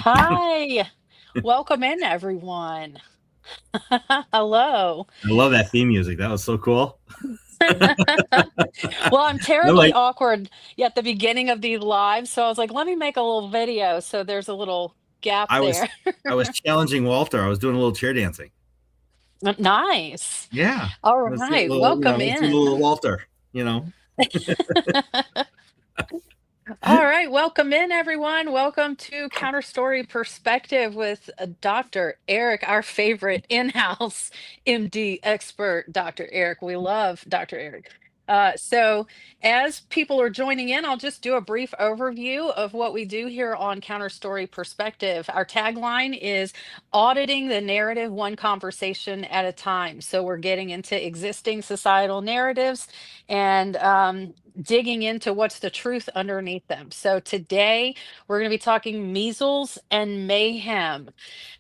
Hi, welcome in everyone. Hello. I love that theme music. That was so cool. Well, I'm No, terribly like awkward at the beginning of these lives, so I was like, let me make a little video so there's a little gap I was there. I was challenging Walter. I was doing a little chair dancing. Nice. Yeah. All Let's get a right, little, welcome let's do a in. little Walter. All right, welcome in everyone. Welcome to CounterStory Perspective with Dr. Eric, our favorite in-house MD expert, Dr. Eric. We love Dr. Eric. So as people are joining in, I'll just do a brief overview of what we do here on CounterStory Perspective. Our tagline is auditing the narrative one conversation at a time. So we're getting into existing societal narratives and digging into what's the truth underneath them. So today we're going to be talking measles and mayhem.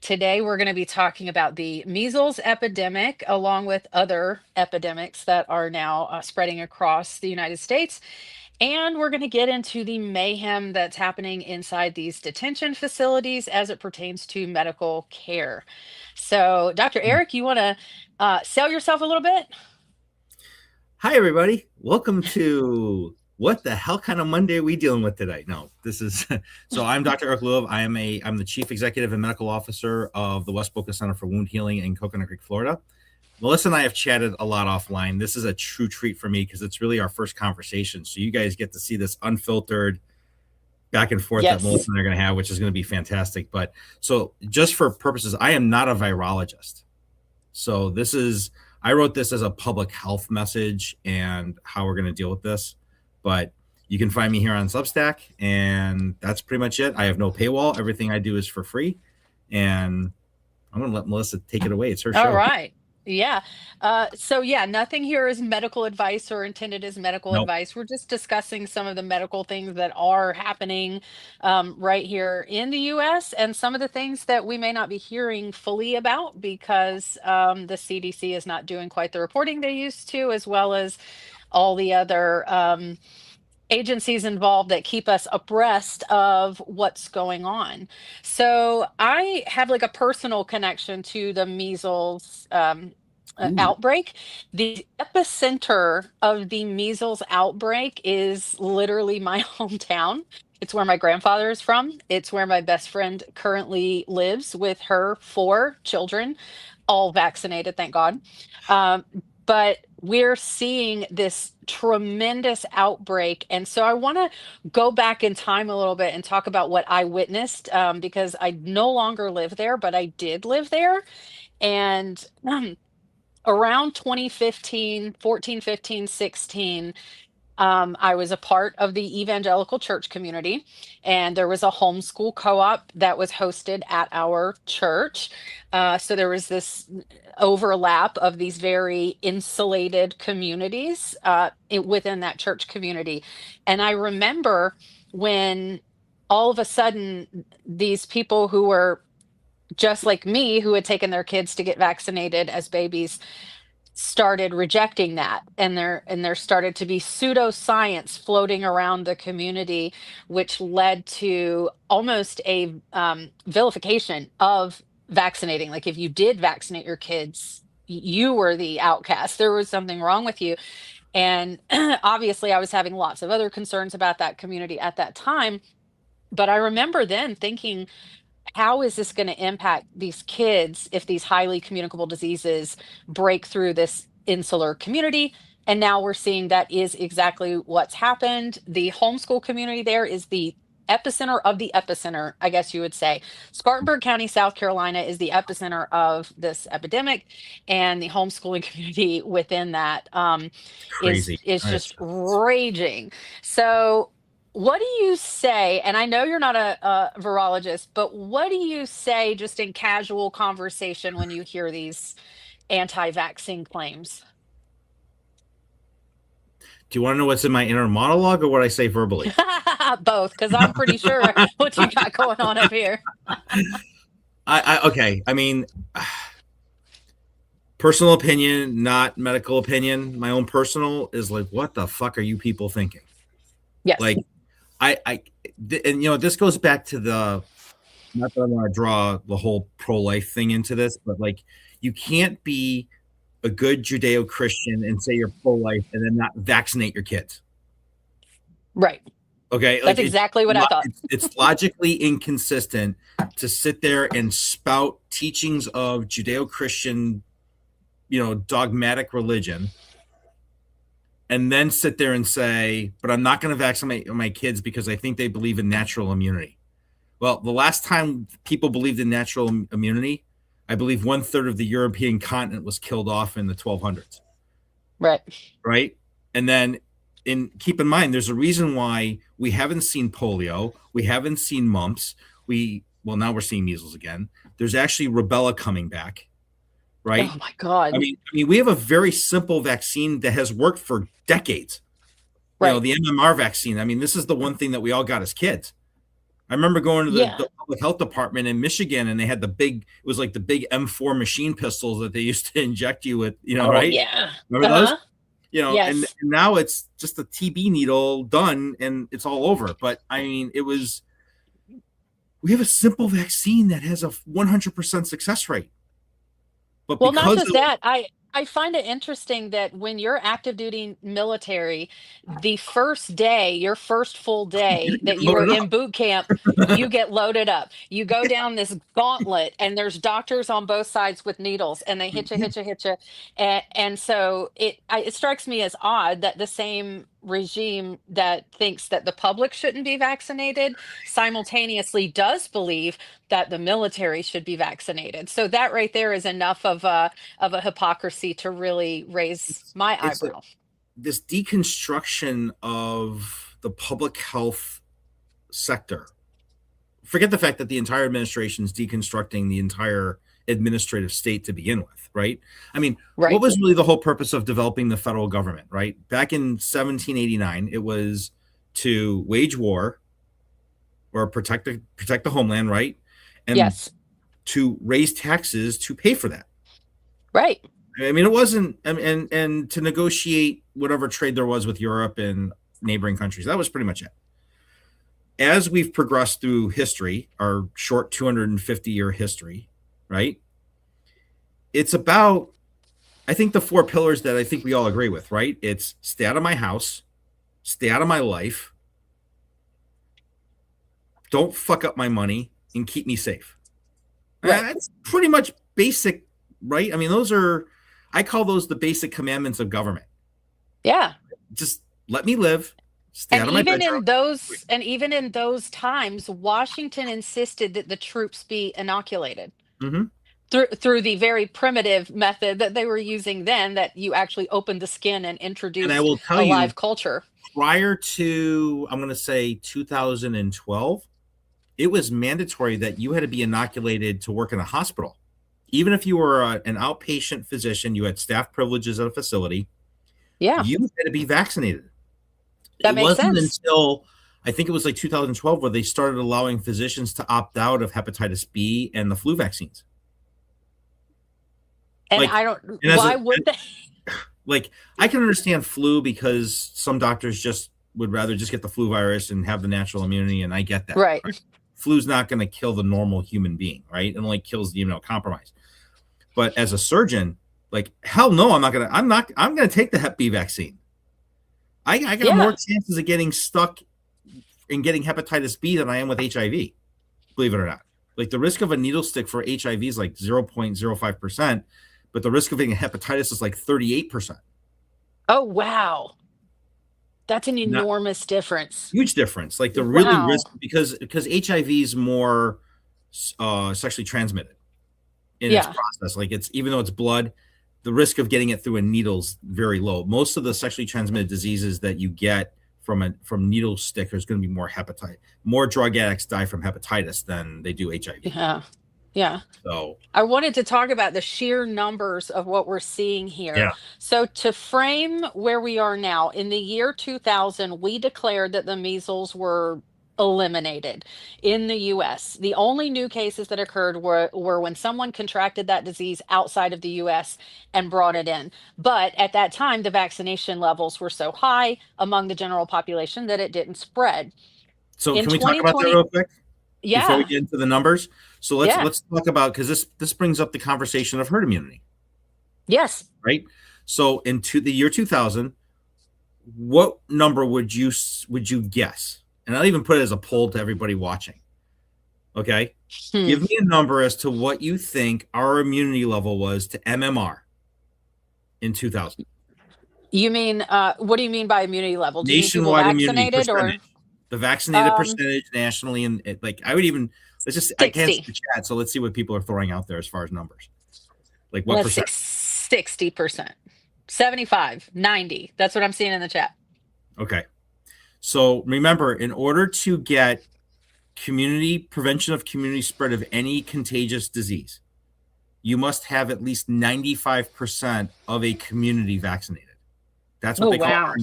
Today we're going to be talking about the measles epidemic along with other epidemics that are now spreading across the United States. And we're going to get into the mayhem that's happening inside these detention facilities as it pertains to medical care. So, Dr. Eric, you want to sell yourself a little bit? Hi everybody. Welcome to what the hell kind of Monday are we dealing with today? No, this is so I'm Dr. Eric Lullove. I'm the Chief Executive and Medical Officer of the West Boca Center for Wound Healing in Coconut Creek, Florida. Melissa and I have chatted a lot offline. This is a true treat for me because it's really our first conversation. So you guys get to see this unfiltered back and forth that Melissa Yes. and I are going to have, which is going to be fantastic. But so just for purposes, I am not a virologist. So I wrote this as a public health message and how we're going to deal with this. But you can find me here on Substack, and that's pretty much it. I have no paywall. Everything I do is for free. And I'm going to let Melissa take it away. It's her All show. right. Yeah. So yeah, nothing here is medical advice or intended as medical Nope. advice. We're just discussing some of the medical things that are happening right here in the US and some of the things that we may not be hearing fully about because the CDC is not doing quite the reporting they used to, as well as all the other agencies involved that keep us abreast of what's going on. So I have like a personal connection to the measles Ooh. outbreak. The epicenter of the measles outbreak is literally my hometown. It's where my grandfather is from. It's where my best friend currently lives with her four children, all vaccinated, thank God. Um, but we're seeing this tremendous outbreak. And so I want to go back in time a little bit and talk about what I witnessed because I no longer live there, but I did live there. And around 2015, 14, 15, 16, I was a part of the evangelical church community, and there was a homeschool co op that was hosted at our church. So there was this overlap of these very insulated communities within that church community. And I remember when all of a sudden these people who were just like me, who had taken their kids to get vaccinated as babies, started rejecting that, and there started to be pseudoscience floating around the community, which led to almost a vilification of vaccinating. Like if you did vaccinate your kids, you were the outcast, there was something wrong with you. And obviously I was having lots of other concerns about that community at that time, but I remember then thinking, how is this going to impact these kids if these highly communicable diseases break through this insular community? And now we're seeing that is exactly what's happened. The homeschool community there is the epicenter of the epicenter, I guess you would say. Spartanburg County, South Carolina is the epicenter of this epidemic, and the homeschooling community within that Crazy. is That's just raging. So what do you say? And I know you're not a virologist, but what do you say just in casual conversation when you hear these anti-vaccine claims? Do you want to know what's in my inner monologue or what I say verbally? Both, because I'm pretty sure what you got going on up here. Okay. I mean, personal opinion, not medical opinion. My own personal is like, what the fuck are you people thinking? Yes. Like, and this goes back to the not that I want to draw the whole pro-life thing into this, but like you can't be a good Judeo-Christian and say you're pro-life and then not vaccinate your kids. Right. Okay, That's like exactly what I thought. it's logically inconsistent to sit there and spout teachings of Judeo-Christian, dogmatic religion, and then sit there and say, "But I'm not going to vaccinate my kids because I think they believe in natural immunity." Well, the last time people believed in natural immunity, I believe 1/3 of the European continent was killed off in the 1200s. Right. Right, and then keep in mind, there's a reason why we haven't seen polio, we haven't seen mumps, now we're seeing measles again. There's actually rubella coming back, right? Oh my God. We have a very simple vaccine that has worked for decades. Right. The MMR vaccine. This is the one thing that we all got as kids. I remember going to the public health department in Michigan, and they had it was like the big M4 machine pistols that they used to inject you with, right? Yeah. Remember those? Yes. And now it's just a TB needle done and it's all over. But we have a simple vaccine that has a 100% success rate. But well, not just that, I find it interesting that when you're active duty military, the first day, your first full day that you are in boot camp, you get loaded up. You go down this gauntlet, and there's doctors on both sides with needles, and they hit you. And so it strikes me as odd that the same regime that thinks that the public shouldn't be vaccinated simultaneously does believe that the military should be vaccinated. So that right there is enough of a hypocrisy to really raise my eyebrow. This deconstruction of the public health sector. Forget the fact that the entire administration is deconstructing the entire administrative state to begin with, right? What was really the whole purpose of developing the federal government, right? Back in 1789, it was to wage war or protect the homeland, right? And yes. To raise taxes to pay for that. Right. It wasn't, and to negotiate whatever trade there was with Europe and neighboring countries. That was pretty much it. As we've progressed through history, our short 250-year history, right? It's about, I think, the 4 pillars that I think we all agree with, right? It's stay out of my house, stay out of my life, don't fuck up my money, and keep me safe. Right. That's pretty much basic, right? I call those the basic commandments of government. Yeah. Just let me live. Stay out of my bedroom. Even in those times, Washington insisted that the troops be inoculated. Mm-hmm. Through the very primitive method that they were using then, that you actually opened the skin and introduced a live culture. Prior to, I'm going to say 2012, it was mandatory that you had to be inoculated to work in a hospital. Even if you were an outpatient physician, you had staff privileges at a facility. Yeah. You had to be vaccinated. That makes sense. It wasn't until, I think it was like 2012, where they started allowing physicians to opt out of hepatitis B and the flu vaccines. And why would they? Like, I can understand flu because some doctors just would rather just get the flu virus and have the natural immunity, and I get that. Right. Flu's not going to kill the normal human being, right? It only kills the immunocompromised. But as a surgeon, like, hell no, I'm going to take the Hep B vaccine. I got more chances of getting stuck in getting hepatitis B than I am with HIV, believe it or not. Like, the risk of a needle stick for HIV is like 0.05%, but the risk of getting hepatitis is like 38%. Oh, wow. That's an enormous difference. Huge difference. Like, the really risk, because HIV is more sexually transmitted in its process. Like, it's, even though it's blood, the risk of getting it through a needle is very low. Most of the sexually transmitted diseases that you get from needle stick is going to be more hepatitis. More drug addicts die from hepatitis than they do HIV. Yeah. Yeah. So I wanted to talk about the sheer numbers of what we're seeing here. Yeah. So to frame where we are now, in the year 2000, we declared that the measles were eliminated in the US. The only new cases that occurred were when someone contracted that disease outside of the US and brought it in. But at that time, the vaccination levels were so high among the general population that it didn't spread. So can we talk about that real quick? before we Yeah. get into the numbers. So Yeah. let's talk about, because this brings up the conversation of herd immunity, Yes. right? So into the year 2000, what number would you guess? And I'll even put it as a poll to everybody watching. Okay, Hmm. give me a number as to what you think our immunity level was to MMR in 2000. You mean, what do you mean by immunity level? Do you mean people Nationwide immunity vaccinated percentage, or the vaccinated um percentage nationally, and like I would even let's just I can't see 60? the chat, so let's see what people are throwing out there as far as numbers. Like what Let's say percent? 60%. 75, 90. That's what I'm seeing in the chat. Okay, so remember, in order to get community prevention of community spread of any contagious disease, you must have at least 95% of a community vaccinated. That's what Oh, they call wow.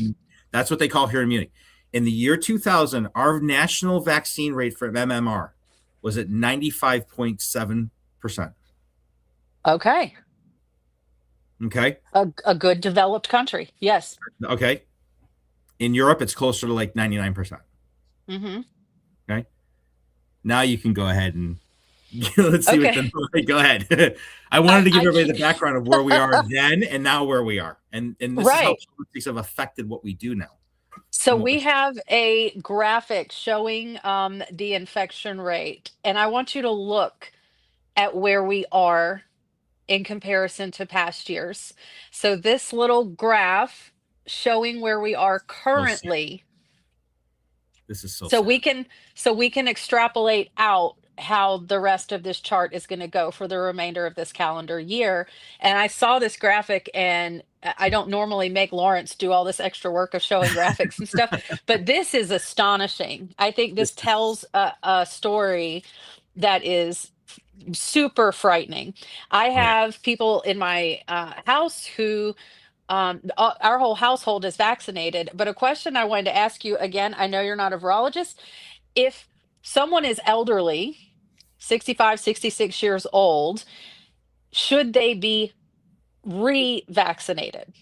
that's what they call herd immunity. In the year 2000, our national vaccine rate for MMR was at 95.7%. Okay. Okay. A good developed country. Yes. Okay. In Europe, it's closer to like 99%. Mm-hmm. Okay. Now you can go ahead and let's see what Okay. the go ahead. I wanted to give I everybody can't. the background of where we are then and now where we are. And this is how Right. politics have affected what we do now So and what we're we have a graphic showing the infection rate, and I want you to look at where we are in comparison to past years. So this little graph showing where we are so sad. currently, This is so so sad. we can extrapolate out how the rest of this chart is going to go for the remainder of this calendar year. And I saw this graphic, and I don't normally make Lawrence do all this extra work of showing graphics and stuff, but this is astonishing. I think this This is tells a story that is super frightening. I oh yeah. have people in my house who our whole household is vaccinated. But a question I wanted to ask you again, I know you're not a virologist. If someone is elderly, 65, 66 years old, should they be re-vaccinated?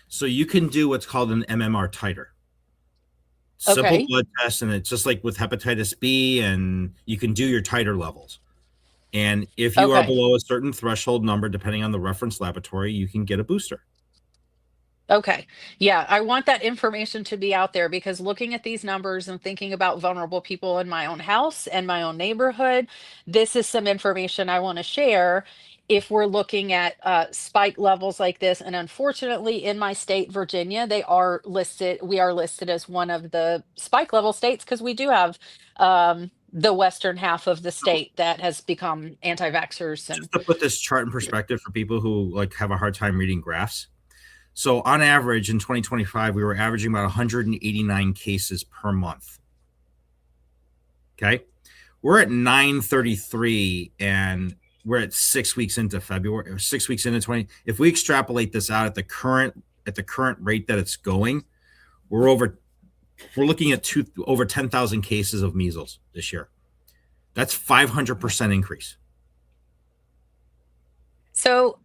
So you can do what's called an MMR titer. Simple Okay. blood test, and it's just like with hepatitis B, and you can do your titer levels. And if you are Okay. below a certain threshold number, depending on the reference laboratory, you can get a booster. Okay. Yeah, I want that information to be out there because looking at these numbers and thinking about vulnerable people in my own house and my own neighborhood, this is some information I want to share if we're looking at spike levels like this. And unfortunately, in my state, Virginia, we are listed as one of the spike level states because we do have the western half of the So state that has become anti-vaxxers and just to put this chart in perspective for people who like have a hard time reading graphs. So on average in 2025, we were averaging about 189 cases per month. Okay. We're at 933 and we're at 6 weeks into February or 6 weeks into 20. If we extrapolate this out at the current rate that it's going, we're looking at over 10,000 cases of measles this year. That's 500% increase. so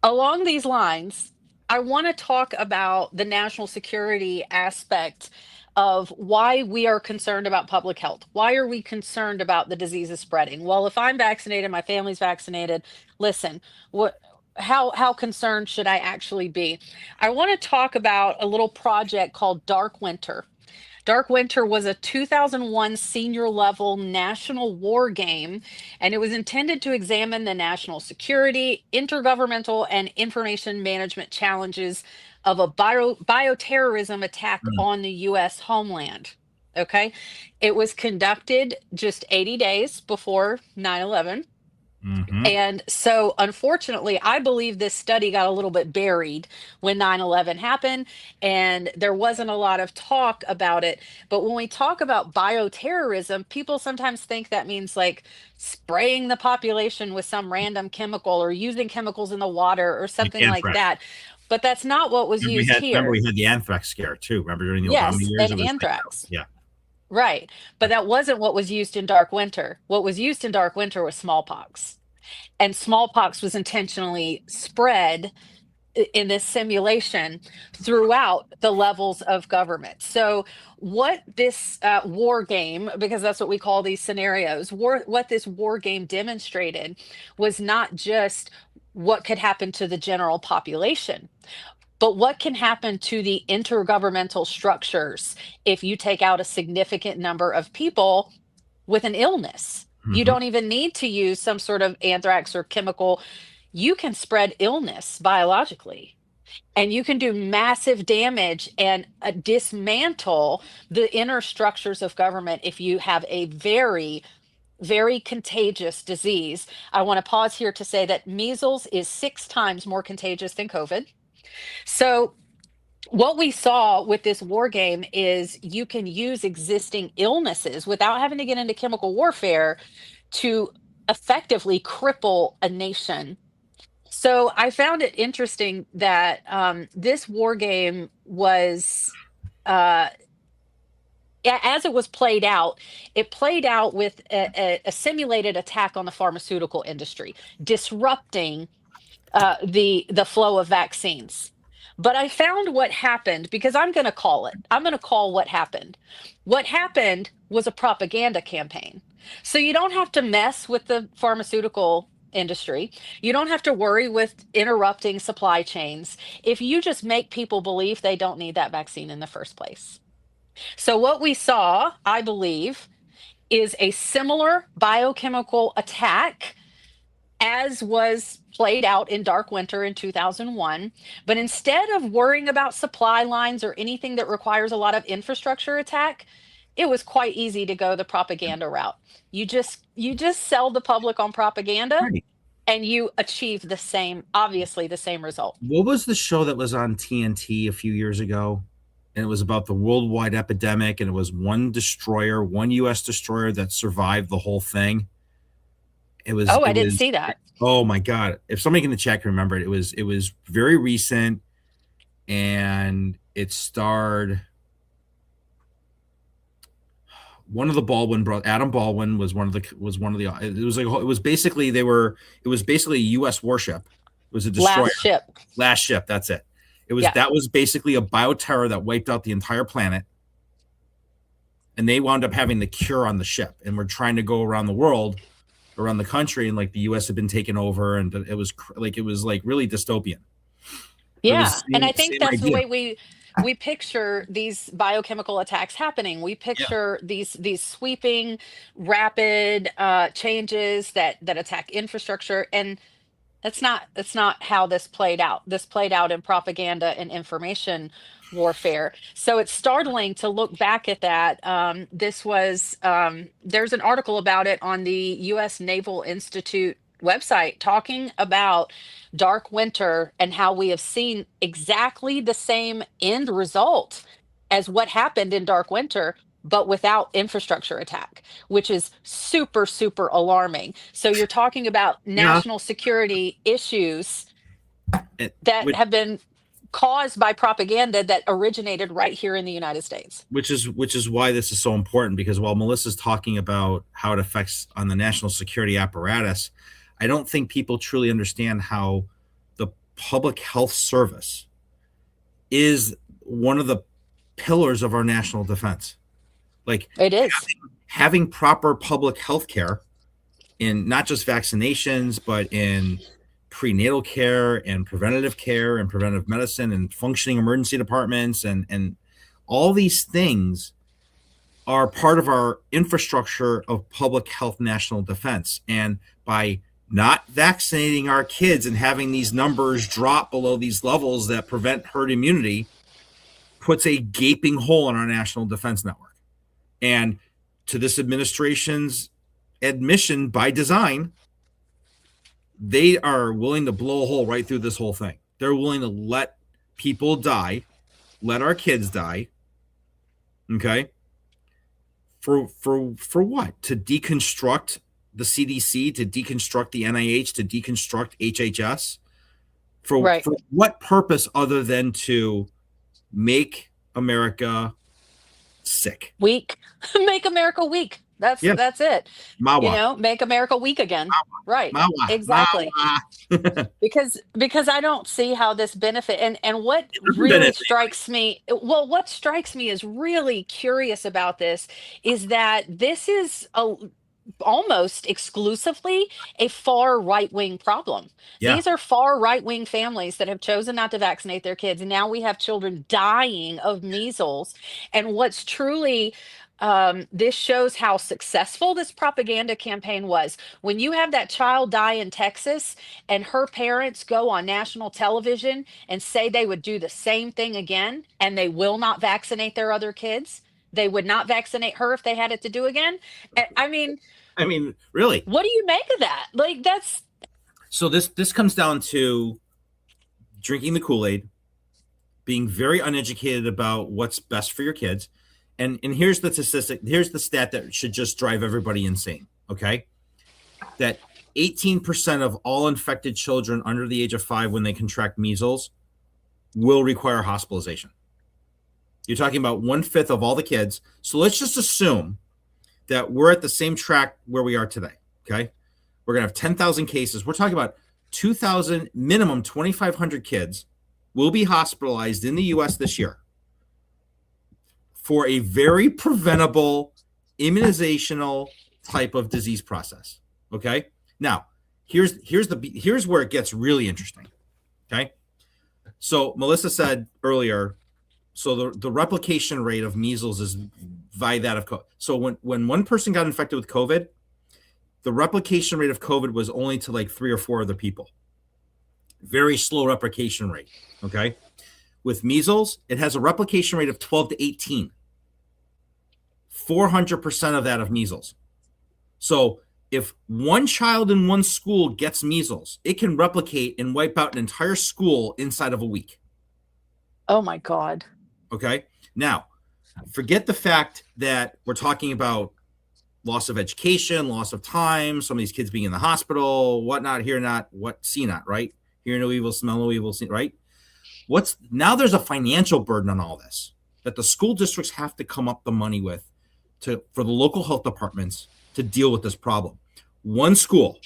along these lines, I want to talk about the national security aspect of why we are concerned about public health. Why are we concerned about the diseases spreading? Well, if I'm vaccinated, my family's vaccinated, listen, what how concerned should I actually be? I want to talk about a little project called Dark Winter. Dark Winter was a 2001 senior level national war game, and it was intended to examine the national security, intergovernmental, and information management challenges of a bioterrorism attack on the US homeland. Okay. It was conducted just 80 days before 9/11. Mm-hmm. And so, unfortunately, I believe this study got a little bit buried when 9/11 happened, and there wasn't a lot of talk about it. But when we talk about bioterrorism, people sometimes think that means like spraying the population with some random chemical or using chemicals in the water or Like something like anthrax. that. But that's not what was used Remember here. we had the anthrax scare too. Remember during the Obama Yes, years, and it was like that. anthrax. Yeah. Right. But that wasn't what was used in Dark Winter. What was used in Dark Winter was smallpox, and smallpox was intentionally spread in this simulation throughout the levels of government. So, what this war game, because that's what we call these scenarios, what this war game demonstrated was not just what could happen to the general population, but what can happen to the intergovernmental structures if you take out a significant number of people with an illness. You Mhm. don't even need to use some sort of anthrax or chemical. You can spread illness biologically, and you can do massive damage and dismantle the inner structures of government if you have a very, very contagious disease. I want to pause here to say that measles is 6 times more contagious than COVID. So, what we saw with this war game is you can use existing illnesses without having to get into chemical warfare to effectively cripple a nation. So I found it interesting that this war game was, uh, as it was played out, it played out with a simulated attack on the pharmaceutical industry, disrupting the flow of vaccines. But I found what happened, because I'm going to call it. I'm going to call what happened. What happened was a propaganda campaign. So you don't have to mess with the pharmaceutical industry. You don't have to worry with interrupting supply chains if you just make people believe they don't need that vaccine in the first place. So what we saw, I believe, is a similar biochemical attack as was played out in Dark Winter in 2001. But instead of worrying about supply lines or anything that requires a lot of infrastructure attack, it was quite easy to go the propaganda route. You just sell the public on propaganda, Right. and you achieve the same, obviously the same result. What was the show that was on TNT a few years ago? And it was about the worldwide epidemic, and it was one destroyer, one U.S. destroyer that survived the whole thing. It was, Oh, it I didn't was, see that. oh my God. If somebody in the chat can remember it, it was very recent, and it starred one of the Baldwin brothers. Adam Baldwin was one of the, it was like, it was basically, it was basically a U.S. warship. It was a destroyer. Last ship. Last ship. That's it. Yeah. That was basically a bioterror that wiped out the entire planet. And they wound up having the cure on the ship, and we're trying to go around the world, around the country, and like the U.S. had been taken over, and it was like really dystopian. But it Yeah, was and the I think same that's the idea. way we picture these biochemical attacks happening. We Yeah. picture these sweeping, rapid changes that attack infrastructure, and that's not how this played out. This played out in propaganda and information warfare. So it's startling to look back at that. This was there's an article about it on the U.S. Naval Institute website talking about Dark Winter and how we have seen exactly the same end result as what happened in Dark Winter, but without infrastructure attack, which is super, super alarming. So you're talking about Yeah. national security issues It, that which, have been caused by propaganda that originated right here in the United States. which is why this is so important, because while Melissa's talking about how it affects on the national security apparatus, I don't think people truly understand how the public health service is one of the pillars of our national defense. Like It is. having proper public health care in not just vaccinations, but in prenatal care and preventive medicine and functioning emergency departments, and all these things are part of our infrastructure of public health national defense. And by not vaccinating our kids and having these numbers drop below these levels that prevent herd immunity puts a gaping hole in our national defense network. And to this administration's admission, by design, they are willing to blow a hole right through this whole thing. They're willing to let people die, let our kids die. Okay. For what? To deconstruct the CDC, to deconstruct the NIH, to deconstruct HHS? Right. For what purpose other than to make America sick? Weak. Make America weak. That's Yeah. that's it. Mawa. Make America weak again. Right. Mawa. Exactly. Mawa. Because I don't see how this benefit, and what It doesn't really benefit strikes me, well, what strikes me is really curious about this is that this is almost exclusively a far right wing problem. Yeah. These are far right wing families that have chosen not to vaccinate their kids. And now we have children dying of measles. And what's truly this shows how successful this propaganda campaign was. When you have that child die in Texas and her parents go on national television and say they would do the same thing again and they will not vaccinate their other kids, they would not vaccinate her if they had it to do again. I mean, I mean, really. what do you make of that? Like, that's So this comes down to drinking the Kool-Aid, being very uneducated about what's best for your kids. And here's the statistic, here's the stat that should just drive everybody insane, okay? That 18% of all infected children under the age of 5 when they contract measles will require hospitalization. You're talking about 1/5 of all the kids. So let's just assume that we're at the same track where we are today, okay? We're going to have 10,000 cases. We're talking about 2,000, minimum 2,500 kids will be hospitalized in the U.S. this year for a very preventable immunizational type of disease process, okay? Now, here's where it gets really interesting, okay? So Melissa said earlier, so the replication rate of measles is via that of COVID. So when one person got infected with COVID, the replication rate of COVID was only to like 3 or 4 other people. Very slow replication rate, okay? With measles, it has a replication rate of 12 to 18. 400% of that of measles. So if one child in one school gets measles, it can replicate and wipe out an entire school inside of a week. oh my God. Okay. Now, forget the fact that we're talking about loss of education, loss of time, some of these kids being in the hospital, whatnot, hear not, what see not, right? Hear no evil, smell no evil, see, right? Now there's a financial burden on all this that the school districts have to come up the money with for the local health departments to deal with this problem. One school,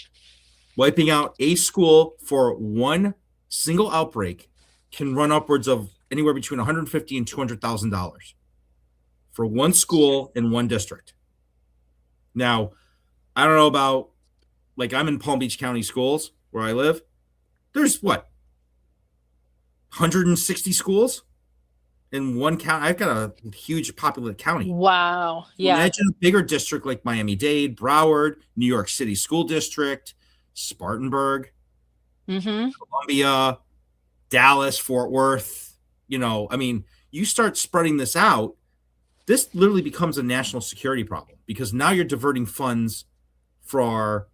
wiping out a school for one single outbreak can run upwards of anywhere between $150,000 and $200,000 for one school in one district. Now, I don't know about, like, I'm in Palm Beach County schools where I live. There's 160 schools in one county. I've got a huge populated county. Wow. Yeah. Imagine a bigger district like Miami-Dade, Broward, New York City School District, Spartanburg, Columbia, Dallas, Fort Worth. I mean, you start spreading this out, this literally becomes a national security problem because now you're diverting funds for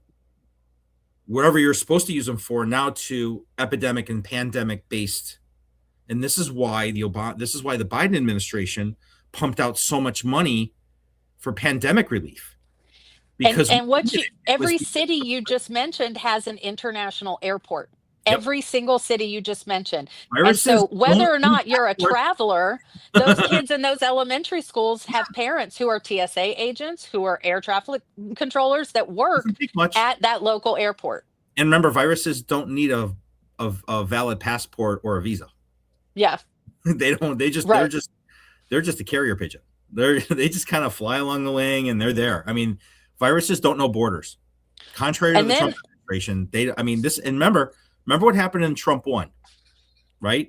wherever you're supposed to use them for now to epidemic and pandemic based. And this is why the Biden administration pumped out so much money for pandemic relief. Because every city you just mentioned has an international airport. Yep. Every single city you just mentioned. And so whether or not you're a traveler, those kids in those elementary schools have parents who are TSA agents, who are air traffic controllers that work at that local airport. And remember, viruses don't need a valid passport or a visa. Yeah. They don't. They're just a carrier pigeon. They just kind of fly along the wing and they're there. I mean, viruses don't know borders. Contrary to the Trump administration, remember what happened in Trump 1, right?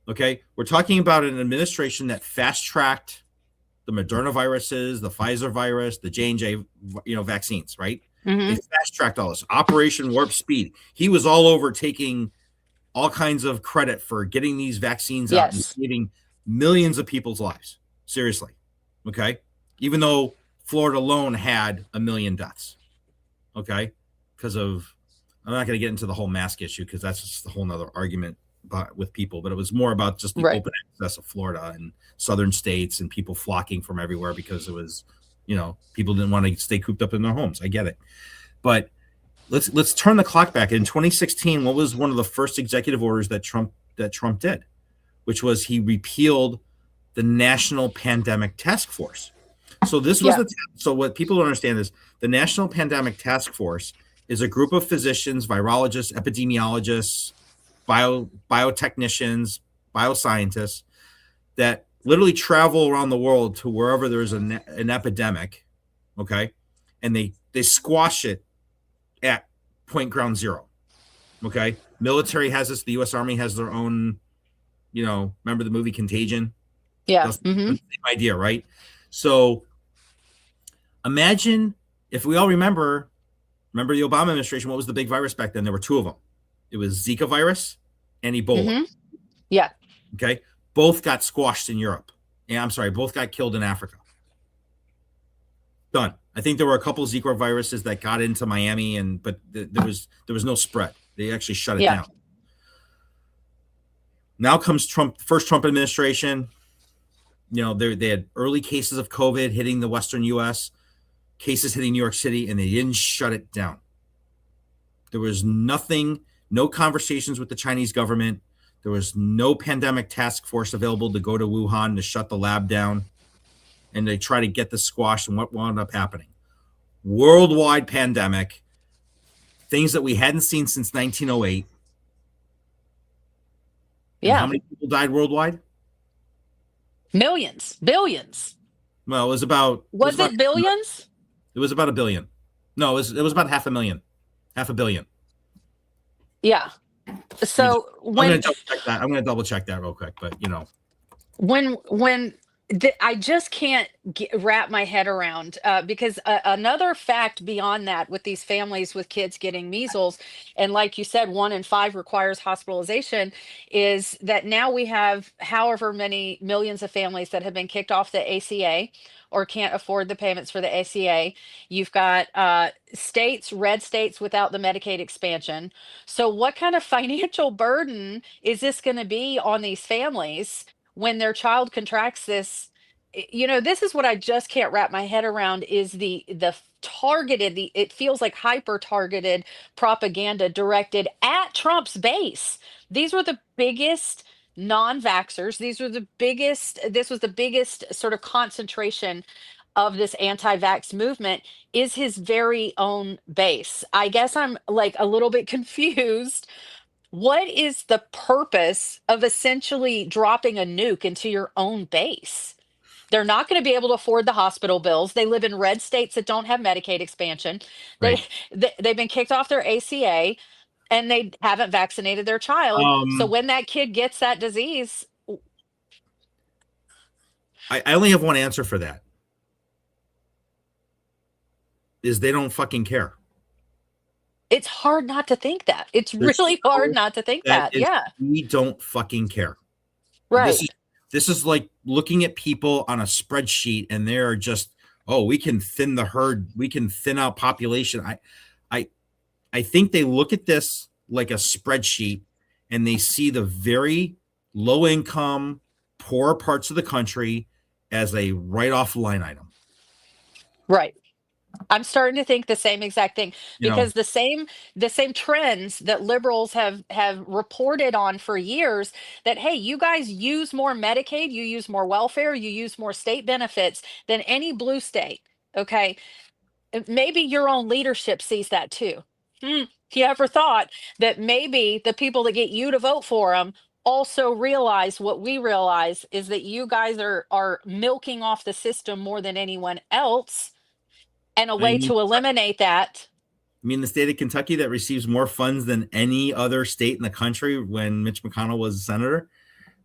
Okay, we're talking about an administration that fast-tracked the Moderna viruses, the Pfizer virus, the J&J, vaccines, right? They fast-tracked all this. Operation Warp Speed. He was all over taking all kinds of credit for getting these vaccines out and saving millions of people's lives. Seriously, okay? Even though Florida alone had 1 million deaths, okay? Because of, I'm not going to get into the whole mask issue because that's just a whole nother argument with people, but it was more about just the open access of Florida and southern states and people flocking from everywhere because it was, people didn't want to stay cooped up in their homes. I get it. But let's turn the clock back. In 2016, what was one of the first executive orders that Trump did, which was he repealed the National Pandemic Task Force. So this was Yeah. so what people don't understand is the National Pandemic Task Force is a group of physicians, virologists, epidemiologists, biotechnicians, bioscientists that literally travel around the world to wherever there's an epidemic, okay, and they squash it at point ground zero, okay. Military has this. The U.S. Army has their own. Remember the movie Contagion? Yeah. That's the same idea, right? So imagine if we all remember the Obama administration. What was the big virus back then? There were two of them. It was Zika virus and Ebola. Yeah. Okay. Both got squashed in Europe. Yeah, I'm sorry. Both got killed in Africa. Done. I think there were a couple of Zika viruses that got into Miami, but there was no spread. They actually shut it down. Now comes first Trump administration. They had early cases of COVID hitting the Western U.S., cases hitting New York City, and they didn't shut it down. There was nothing, no conversations with the Chinese government. There was no pandemic task force available to go to Wuhan to shut the lab down. And they try to get this squashed. And what wound up happening? Worldwide pandemic, things that we hadn't seen since 1908. Yeah. And how many people died worldwide? Millions, billions. Well, it was about. Was it billions? It was about a billion. No, it was about 500,000. 500 million. Yeah. So I'm going to double check that real quick, but when I just can't wrap my head around because another fact beyond that with these families with kids getting measles, and like you said, 1 in 5 requires hospitalization, is that now we have however many millions of families that have been kicked off the ACA or can't afford the payments for the ACA. You've got red states without the Medicaid expansion. So what kind of financial burden is this going to be on these families when their child contracts this? This is what I just can't wrap my head around, is the targeted, it feels like hyper targeted propaganda directed at Trump's base. These were the biggest non-vaxxers. This was the biggest sort of concentration of this anti-vax movement, is his very own base. I guess I'm like a little bit confused. What is the purpose of essentially dropping a nuke into your own base? They're not going to be able to afford the hospital bills. They live in red states that don't have Medicaid expansion. Right. They've been kicked off their ACA and they haven't vaccinated their child. So when that kid gets that disease, I only have one answer for that. Is they don't fucking care. It's hard not to think that. It's really hard not to think that. Yeah. We don't fucking care. Right. This is like looking at people on a spreadsheet and they're just, we can thin the herd. We can thin out population. I think they look at this like a spreadsheet and they see the very low income, poor parts of the country as a write-off line item. Right. I'm starting to think the same exact thing, because the same trends that liberals have reported on for years, that, hey, you guys use more Medicaid, you use more welfare, you use more state benefits than any blue state. Okay. Maybe your own leadership sees that too. You ever thought that maybe the people that get you to vote for them also realize what we realize, is that you guys are milking off the system more than anyone else? And a way to eliminate that. I mean, the state of Kentucky that receives more funds than any other state in the country when Mitch McConnell was a senator.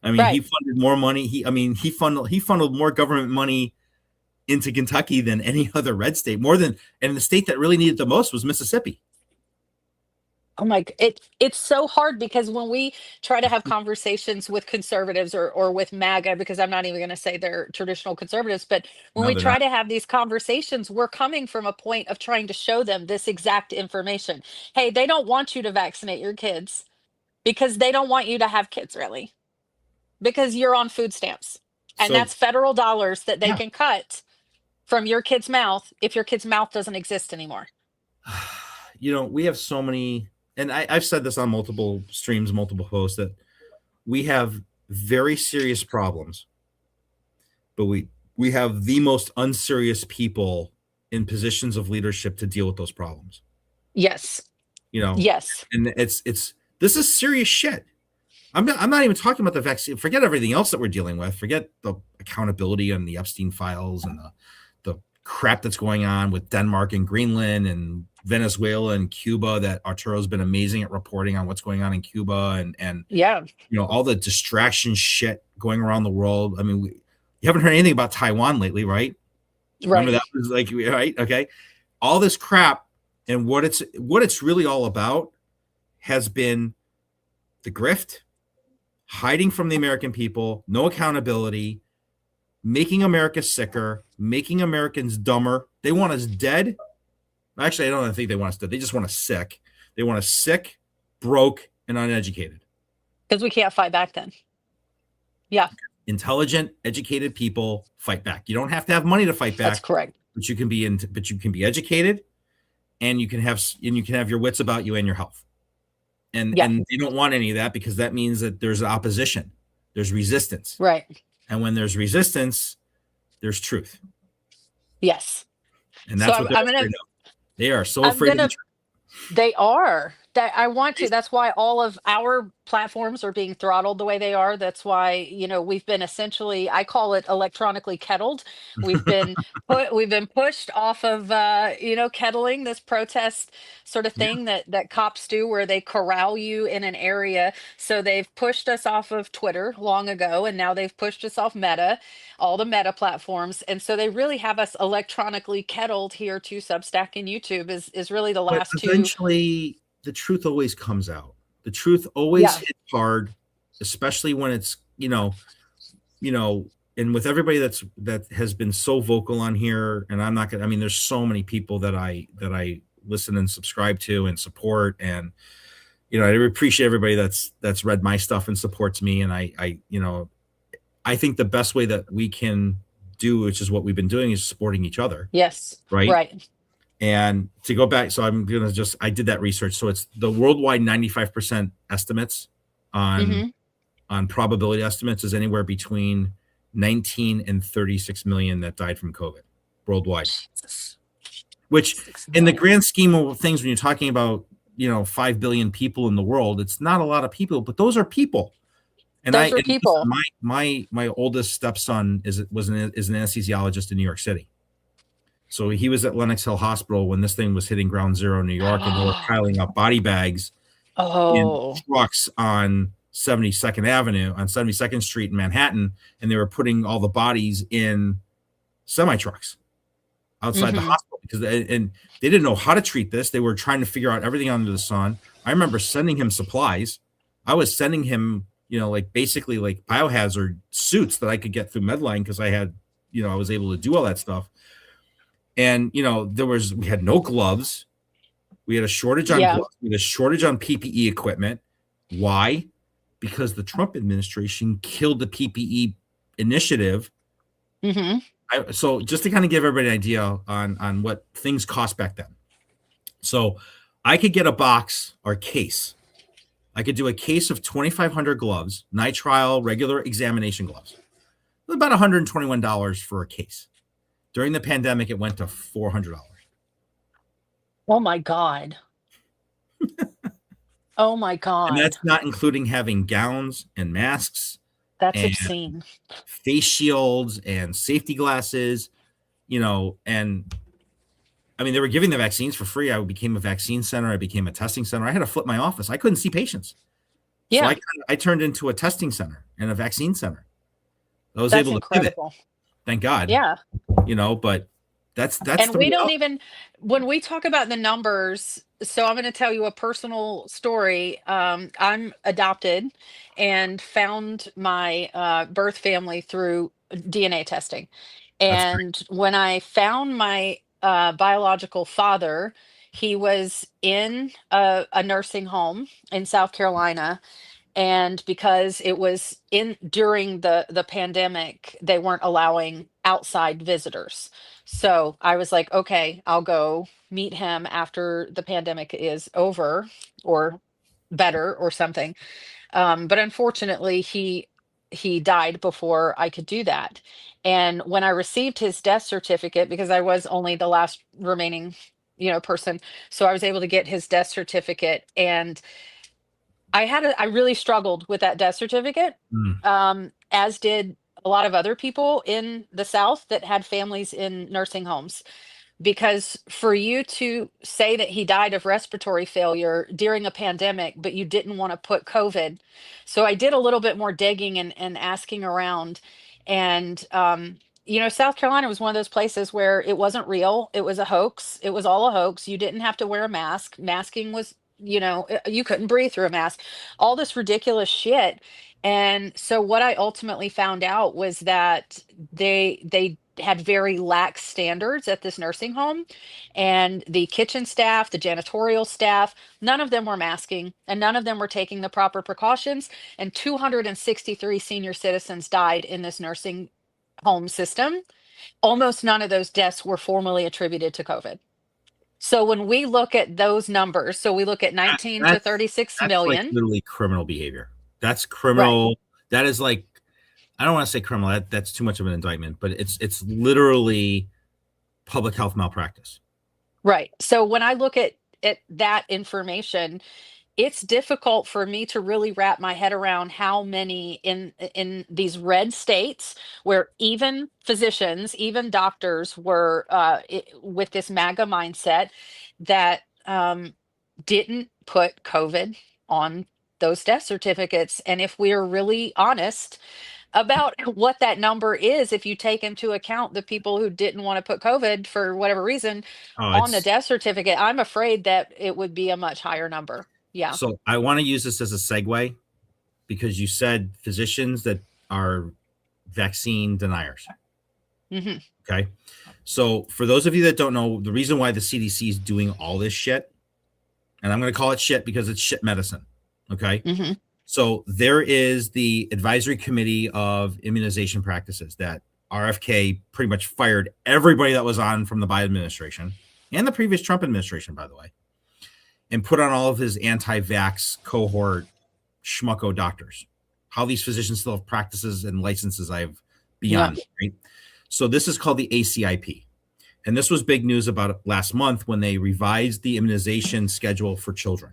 I mean, He funded more money. He funneled more government money into Kentucky than any other red state. And the state that really needed the most was Mississippi. Oh my, it's so hard, because when we try to have conversations with conservatives or with MAGA, because I'm not even going to say they're traditional conservatives, but when we try to have these conversations, we're coming from a point of trying to show them this exact information. Hey, they don't want you to vaccinate your kids because they don't want you to have kids, really, because you're on food stamps. And that's federal dollars that they can cut from your kid's mouth if your kid's mouth doesn't exist anymore. We have so many. And I've said this on multiple streams, multiple posts, that we have very serious problems, but we have the most unserious people in positions of leadership to deal with those problems. Yes. You know, Yes. and it's this is serious shit. I'm not even talking about the vaccine. Forget everything else that we're dealing with. Forget the accountability and the Epstein files and the crap that's going on with Denmark and Greenland and Venezuela and Cuba, that Arturo's been amazing at reporting on what's going on in Cuba, and Yeah. you know, all the distraction shit going around the world. I mean, you haven't heard anything about Taiwan lately, right? Remember Right. that was like, right? Okay. All this crap, and what it's really all about has been the grift, hiding from the American people, no accountability, making America sicker, making Americans dumber. They want us dead. Actually, I don't think they want us dead. They just want us sick. They want us sick, broke, and uneducated. Because we can't fight back then. Yeah, Intelligent, educated people fight back. You don't have to have money to fight that's back, correct. but you can be educated, and you can have your wits about you and your health. And Yeah. and they don't want any of that, because that means that there's opposition, there's resistance. Right. And when there's resistance, there's truth. Yes. And So that's what they're I'm gonna afraid of. They are so I'm afraid of the gonna truth. They are. That I want to. They- That's why all of our platforms are being throttled the way they are. That's why, we've been essentially, I call it electronically kettled. We've been pushed off of kettling, this protest sort of yeah, thing that cops do, where they corral you in an area. So they've pushed us off of Twitter long ago, and now they've pushed us off Meta, all the Meta platforms. And so they really have us electronically kettled here to Substack and YouTube is really the but last two. eventually the truth always comes out. The truth always Yeah. hits hard, especially when it's, and with everybody that has been so vocal on here. And I'm not gonna, I mean, there's so many people that I listen and subscribe to and support. And I appreciate everybody that's read my stuff and supports me. And I think the best way that we can do, which is what we've been doing, is supporting each other. Yes. Right. Right. And to go back, so I did that research. So it's the worldwide 95% estimates Hmm. on probability estimates is anywhere between 19 and 36 million that died from COVID worldwide, Jesus. which 6 million. in the grand scheme of things, when you're talking about, 5 billion people in the world, it's not a lot of people, but those are people. And Those are people. my oldest stepson is an anesthesiologist in New York City. So he was at Lenox Hill Hospital when this thing was hitting ground zero in New York, and they were piling up body bags in Oh. trucks on 72nd Street in Manhattan, and they were putting all the bodies in semi trucks outside the Hmm. hospital, because they didn't know how to treat this. They were trying to figure out everything under the sun. I remember sending him supplies. I was sending him, basically like biohazard suits that I could get through Medline, because I had, I was able to do all that stuff. And we had no gloves. We had a shortage on Yeah. gloves. We had a shortage on PPE equipment. Why? Because the Trump administration killed the PPE initiative. Hmm. So just to kind of give everybody an idea on what things cost back then. So I could get a box or case. I could do a case of 2,500 gloves, nitrile regular examination gloves. About $121 for a case. During the pandemic, it went to $400. Oh my God. Oh my And God. that's not including having gowns and masks That's and obscene. face shields and safety glasses, and I mean, they were giving the vaccines for free. I became a vaccine center. I became a testing center. I had to flip my office. I couldn't see patients. So Yeah. I turned into a testing center and a vaccine center. I was That's able to pivot, incredible. thank God, Yeah. but that's And the we don't reality. even, when we talk about the numbers, so I'm going to tell you a personal story. I'm adopted and found my birth family through DNA testing. That's great. And when I found my biological father, he was in a nursing home in South Carolina. And because it was in during the pandemic, they weren't allowing outside visitors. So I was like, okay, I'll go meet him after the pandemic is over or better or something. But unfortunately, he he died before I could do that. And when I received his death certificate, because I was only the last remaining, person, so I was able to get his death certificate, and I really struggled with that death certificate, Mm. as did a lot of other people in the South that had families in nursing homes, because for you to say that he died of respiratory failure during a pandemic, but you didn't want to put COVID. So I did a little bit more digging and asking around. And, South Carolina was one of those places where it wasn't real. It was a hoax. It was all a hoax. You didn't have to wear a mask. Masking was, you couldn't breathe through a mask, all this ridiculous shit. And so what I ultimately found out was that they had very lax standards at this nursing home, and the kitchen staff, the janitorial staff, none of them were masking, and none of them were taking the proper precautions, and 263 senior citizens died in this nursing home system. Almost none of those deaths were formally attributed to COVID. So when we look at those numbers, so we look at That, 19 to that's 36 that's like million. literally criminal behavior. That's Right. criminal. That is like, I don't want to say criminal. That's too much of an indictment, but it's literally public health malpractice. Right. So when I look at that information, it's difficult for me to really wrap my head around how many in these red states, where even physicians, even doctors were with this MAGA mindset, that didn't put COVID on those death certificates. And if we're really honest about what that number is, if you take into account the people who didn't want to put COVID for whatever reason Oh, on the it's death certificate, I'm afraid that it would be a much higher number. Yeah. so I want to use this as a segue because you said physicians that are vaccine deniers. Hmm. Okay. So for those of you that don't know, the reason why the CDC is doing all this shit, and I'm going to call it shit because it's shit medicine. Okay. Hmm. So there is the Advisory Committee of Immunization Practices that RFK pretty much fired everybody that was on from the Biden administration and the previous Trump administration, by the way, and put on all of his anti-vax cohort schmucko doctors. How these physicians still have practices and licenses, I have Yeah. beyond, right? So this is called the ACIP. And this was big news about last month when they revised the immunization schedule for children.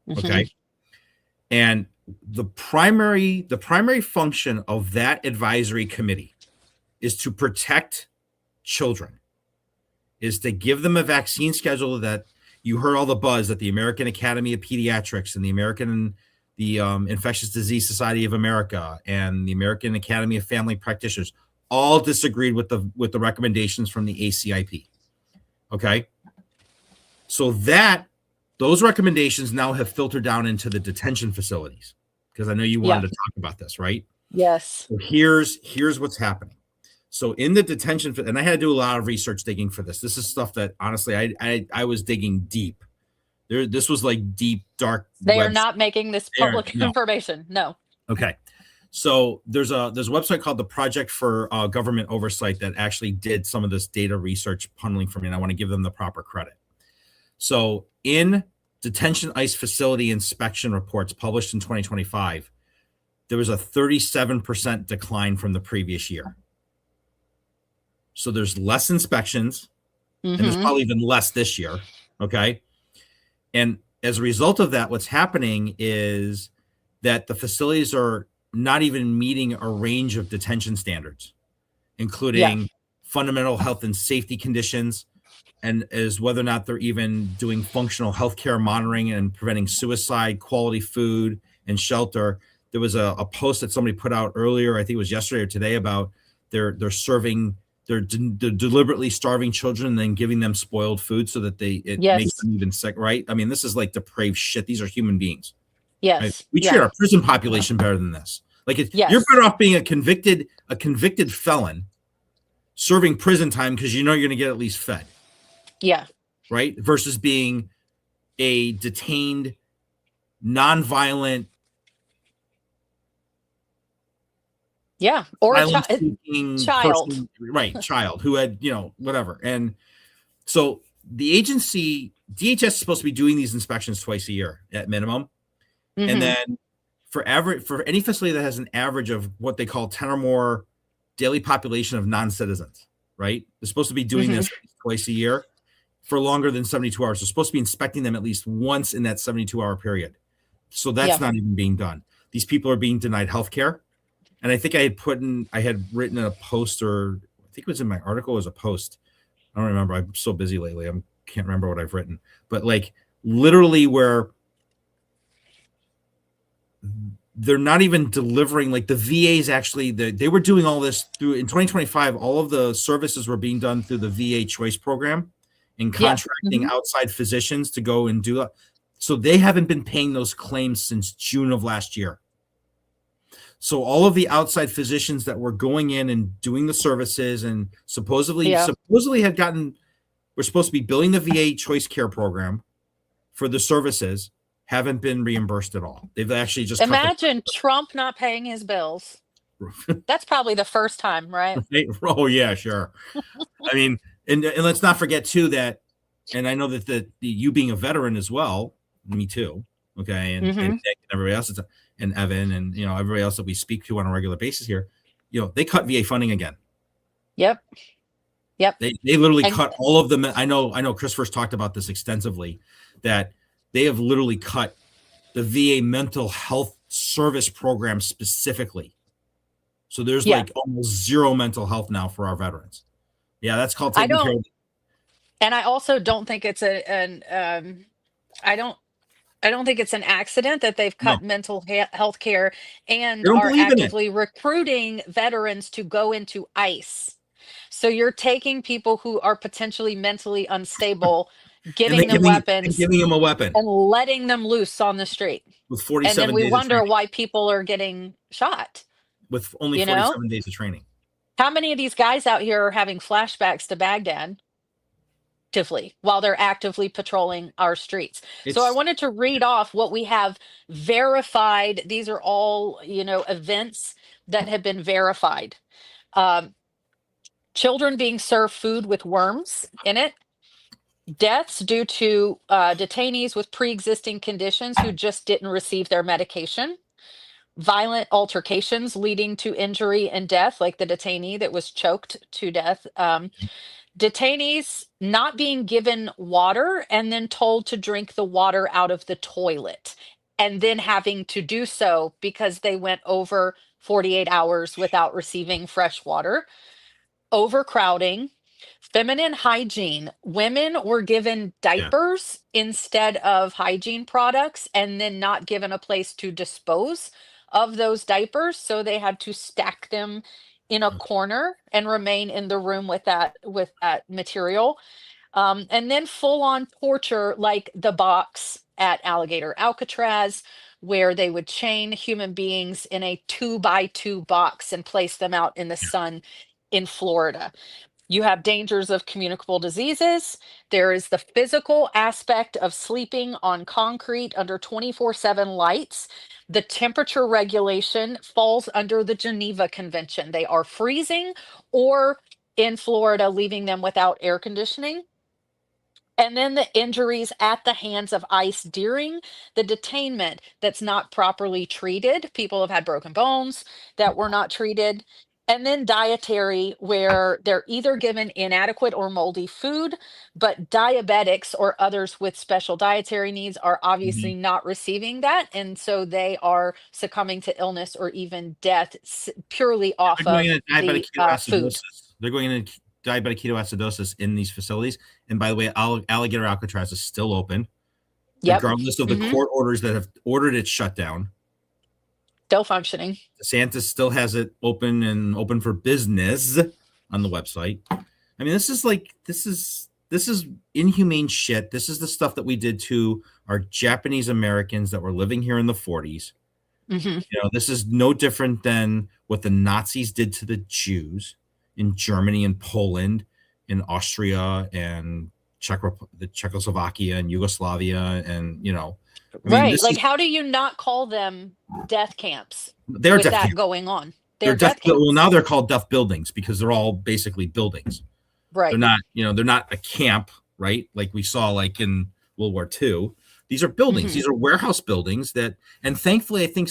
Hmm. Okay. And the primary function of that advisory committee is to protect children, is to give them a vaccine schedule that you heard all the buzz that the American Academy of Pediatrics and the Infectious Disease Society of America and the American Academy of Family Practitioners all disagreed with the recommendations from the ACIP. Okay. So those recommendations now have filtered down into the detention facilities, because I know you Yeah. wanted to talk about this, right? Yes. So here's what's happening. So in the detention, and I had to do a lot of research digging for this. This is stuff that honestly I was digging deep. This was like deep, dark They are web. not making this public No. information. No. Okay. So there's a website called the Project for Government Oversight that actually did some of this data research punneling for me, and I want to give them the proper credit. So in detention ICE facility inspection reports published in 2025, there was a 37% decline from the previous year. So there's less inspections, and there's Hmm. probably even less this year. Okay. And as a result of that, what's happening is that the facilities are not even meeting a range of detention standards, Yeah. including fundamental health and safety conditions, and as whether or not they're even doing functional healthcare monitoring and preventing suicide, quality food, and shelter. There was a post that somebody put out earlier, I think it was yesterday or today, about they're deliberately starving children and then giving them spoiled food so that it makes Yes. them even sick, right? I mean, this is like depraved shit. These are human beings. Right? Yes. We treat Yeah. our prison population better than this. Like you're Yes. better off being a convicted felon serving prison time because you know you're going to get at least fed, Yeah. right? Versus being a detained, nonviolent, Yeah. Or a violence-seeking child. person, right? Child who had, whatever. And so the agency, DHS, is supposed to be doing these inspections twice a year at minimum. And Hmm. then for any facility that has an average of what they call 10 or more daily population of non-citizens, right? They're supposed to be doing this twice a year for longer than 72 hours. They're supposed to be inspecting them at least once in that 72-hour period. So that's not even being done. These people are being denied health care. And I think I had written in a post, or I think it was in my article as a post. I don't remember. I'm so busy lately. I can't remember what I've written. But like literally where they're not even delivering, like the VAs actually, they were doing all this through in 2025. All of the services were being done through the VA choice program and contracting outside physicians to go and do it. So they haven't been paying those claims since June of last year. So all of the outside physicians that were going in and doing the services and supposedly had gotten, we're supposed to be billing the VA choice care program for the services, haven't been reimbursed at all. They've actually just imagine Trump not paying his bills. That's probably the first time, right? Oh yeah, sure. I mean, and let's not forget too that, and I know that you being a veteran as well, me too. Okay, and Nick and everybody else, and Evan, and everybody else that we speak to on a regular basis here, they cut VA funding again. Yep. They literally cut all of them. I know Chris first talked about this extensively, that they have literally cut the VA mental health service program specifically. So there's like almost zero mental health now for our veterans. Yeah, that's called taking care of. And I also don't think it's I don't think it's an accident that they've cut mental health care and are actively recruiting veterans to go into ICE. So you're taking people who are potentially mentally unstable, giving them weapons, giving them a weapon, and letting them loose on the street. With 47 days. And then we wonder why people are getting shot. With only 47 days of training. How many of these guys out here are having flashbacks to Baghdad while they're actively patrolling our streets? So I wanted to read off what we have verified. These are all, events that have been verified. Children being served food with worms in it. Deaths due to detainees with pre-existing conditions who just didn't receive their medication. Violent altercations leading to injury and death, like the detainee that was choked to death. Detainees not being given water and then told to drink the water out of the toilet, and then having to do so because they went over 48 hours without receiving fresh water. Overcrowding. Feminine hygiene. Women were given diapers instead of hygiene products, and then not given a place to dispose of those diapers. So they had to stack them in a corner and remain in the room with that material. And then full on torture, like the box at Alligator Alcatraz, where they would chain human beings in a 2x2 box and place them out in the sun in Florida. You have dangers of communicable diseases. There is the physical aspect of sleeping on concrete under 24/7 lights. The temperature regulation falls under the Geneva Convention. They are freezing, or in Florida, leaving them without air conditioning. And then the injuries at the hands of ICE during the detainment that's not properly treated. People have had broken bones that were not treated. And then dietary, where they're either given inadequate or moldy food, but diabetics or others with special dietary needs are obviously not receiving that. And so they are succumbing to illness or even death purely off of the food. They're going into diabetic ketoacidosis in these facilities. And by the way, Alligator Alcatraz is still open, regardless of the court orders that have ordered it shut down. Still functioning. DeSantis still has it open for business on the website. I mean, this is inhumane shit. This is the stuff that we did to our Japanese Americans that were living here in the 40s. This is no different than what the Nazis did to the Jews in Germany and Poland, in Austria and Czechoslovakia and Yugoslavia, and like how do you not call them death camps? They're with death that camps. Going on. They're death camps. Well, now they're called death buildings because they're all basically buildings. Right. They're not a camp, right? Like we saw like in World War II. These are buildings. Hmm. These are warehouse buildings that, and thankfully, I think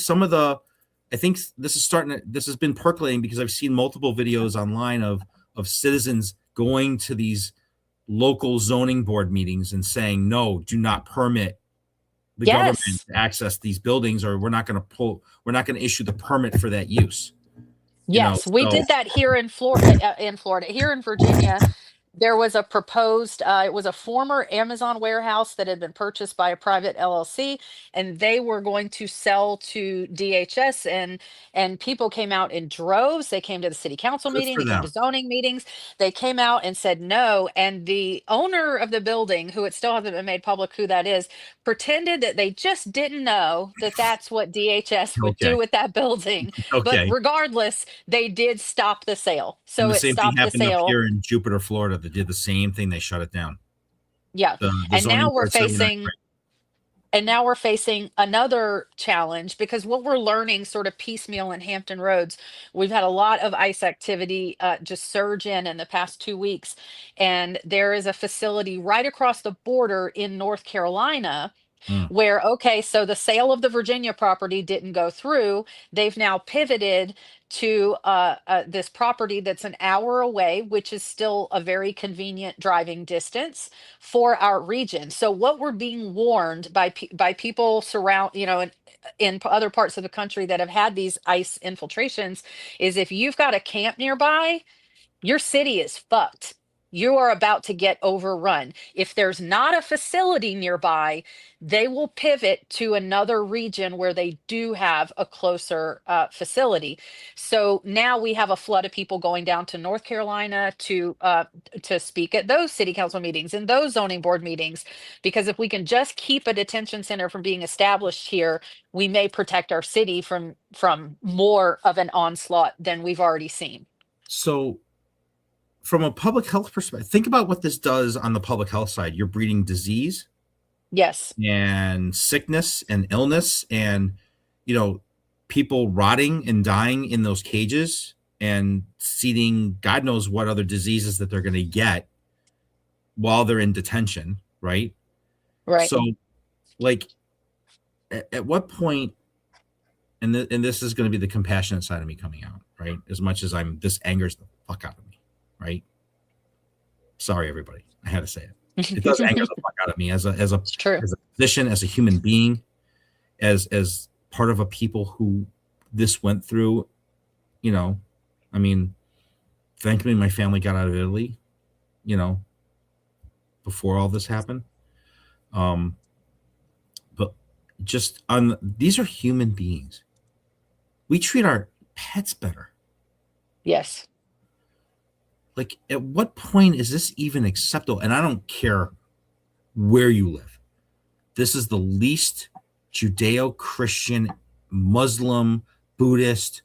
this has been percolating because I've seen multiple videos online of citizens going to these local zoning board meetings and saying, no, do not permit the government Yes. to access these buildings, or we're not going to issue the permit for that use. Yes, we So did that here in Florida. Here in Virginia, there was a proposed, it was a former Amazon warehouse that had been purchased by a private LLC, and they were going to sell to DHS, and people came out in droves. They came to the city council good meeting, for they came to them. zoning meetings. They came out and said no, and the owner of the building, who it still hasn't been made public who that is, pretended that they just didn't know that that's what DHS would do Okay. with that building. But Okay. regardless, they did stop the sale. And So the it same thing stopped the happened up sale. here in Jupiter, Florida. They did the same thing. They shut it down. Yeah. The And zoning now we're board said we're not. facing and now we're facing another challenge, because what we're learning sort of piecemeal in Hampton Roads, we've had a lot of ICE activity just surge in the past 2 weeks. And there is a facility right across the border in North Carolina Mm, where, okay, so the sale of the Virginia property didn't go through. They've now pivoted to this property that's an hour away, which is still a very convenient driving distance for our region. So what we're being warned by people surround, in other parts of the country that have had these ICE infiltrations, is if you've got a camp nearby, your city is fucked. You are about to get overrun. If there's not a facility nearby, they will pivot to another region where they do have a closer facility. So now we have a flood of people going down to North Carolina to speak at those city council meetings and those zoning board meetings. Because if we can just keep a detention center from being established here, we may protect our city from more of an onslaught than we've already seen. so from a public health perspective, think about what this does on the public health side. You're breeding disease Yes. and sickness and illness, and you know people rotting and dying in those cages and seeding God knows what other diseases that they're going to get while they're in detention, right? Right. So, like, at what point, and this is going to be the compassionate side of me coming out, right? As much as this angers the fuck out of me, right? Sorry, everybody, I had to say it. It does anger the fuck out of me as a It's true. physician, as a human being, as part of a people who this went through. I mean, thankfully my family got out of Italy, before all this happened. But just on these are human beings. We treat our pets better. Yes. Like, at what point is this even acceptable? And I don't care where you live. This is the least Judeo-Christian, Muslim, Buddhist,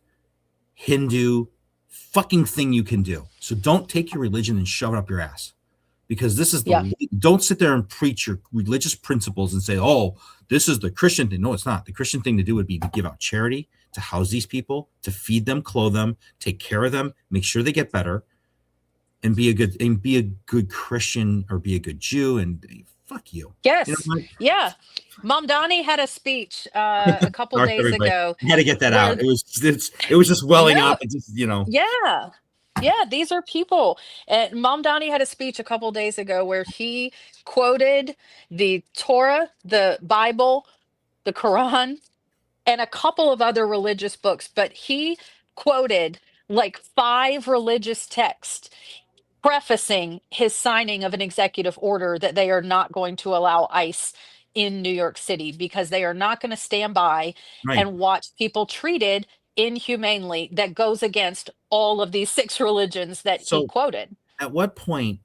Hindu fucking thing you can do. So don't take your religion and shove it up your ass, because this is Yeah. don't sit there and preach your religious principles and say, oh, this is the Christian thing. No, it's not. The Christian thing to do would be to give out charity, to house these people, to feed them, clothe them, take care of them, make sure they get better, and be a good Christian, or be a good Jew, and fuck you. Yes. Yeah. Mom Donnie had a speech a couple Sorry, days everybody. ago. I had to get that where out. It was just welling no, up. It just, yeah. Yeah, these are people. And Mom Donnie had a speech a couple days ago where he quoted the Torah, the Bible, the Quran, and a couple of other religious books, but he quoted like 5 religious texts prefacing his signing of an executive order that they are not going to allow ICE in New York City, because they are not going to stand by right. and watch people treated inhumanely. That goes against all of these 6 religions that he So, quoted. at what point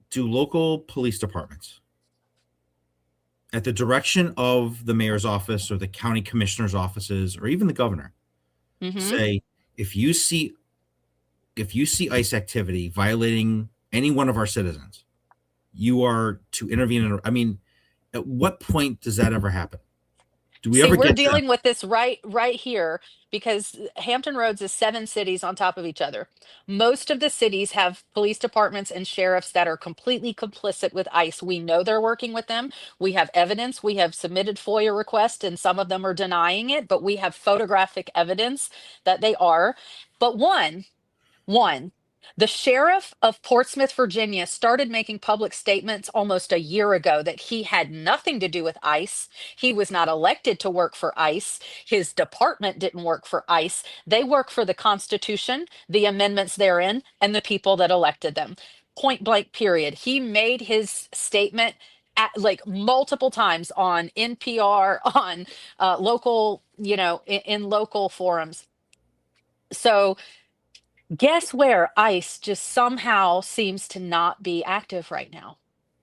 do local police departments, at the direction of the mayor's office or the county commissioner's offices or even the governor, Hmm. say, if you see ICE activity violating any one of our citizens, you are to intervene? I mean, at what point does that ever happen? Do we See, ever we're get to? dealing with this right here because Hampton Roads is 7 cities on top of each other. Most of the cities have police departments and sheriffs that are completely complicit with ICE. We know they're working with them. We have evidence. We have submitted FOIA requests, and some of them are denying it, but we have photographic evidence that they are. But one, the sheriff of Portsmouth, Virginia, started making public statements almost a year ago that he had nothing to do with ICE. He was not elected to work for ICE. His department didn't work for ICE. They work for the Constitution, the amendments therein, and the people that elected them. Point blank, period. He made his statement like multiple times on NPR, on local, in local forums. So, guess where ICE just somehow seems to not be active right now?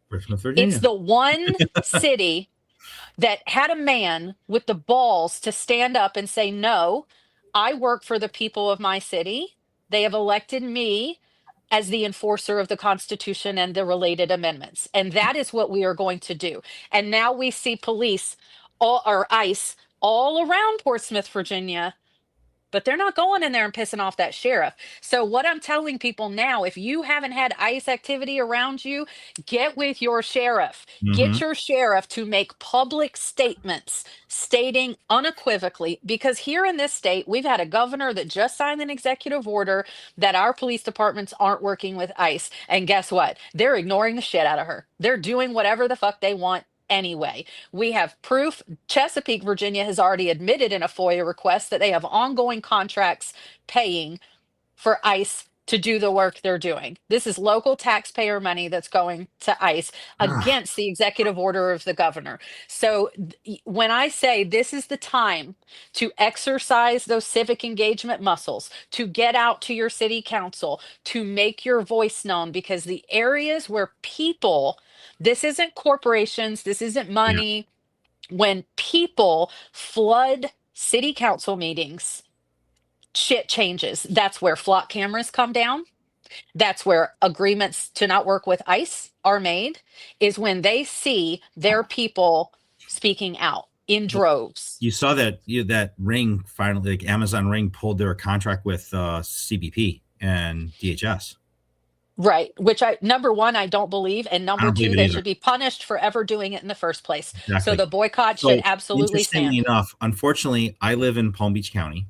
Portsmouth, It's Virginia? the one city that had a man with the balls to stand up and say, no, I work for the people of my city. They have elected me as the enforcer of the Constitution and the related amendments. And that is what we are going to do. And now we see police or ICE all around Portsmouth, Virginia, but they're not going in there and pissing off that sheriff. So what I'm telling people now, if you haven't had ICE activity around you, get with your sheriff. Get Mm-hmm. your sheriff to make public statements stating unequivocally, because here in this state, we've had a governor that just signed an executive order that our police departments aren't working with ICE. And guess what? They're ignoring the shit out of her. They're doing whatever the fuck they want anyway. We have proof. Chesapeake, Virginia has already admitted in a FOIA request that they have ongoing contracts paying for ICE to do the work they're doing. This is local taxpayer money that's going to ICE Ah, against the executive order of the governor. So when I say this is the time to exercise those civic engagement muscles, to get out to your city council, to make your voice known, because the areas where people, this isn't corporations, this isn't yeah. money, when people flood city council meetings, shit changes. That's where flock cameras come down. That's where agreements to not work with ICE are made, is when they see their people speaking out in Well, droves. you saw that that Ring finally, like Amazon Ring, pulled their contract with CBP and DHS. Right. Which number one, I don't believe. And I number don't believe two, it they either. should be punished for ever doing it in the first place. So Exactly. the boycott should So absolutely interestingly stand. enough, unfortunately, I live in Palm Beach County.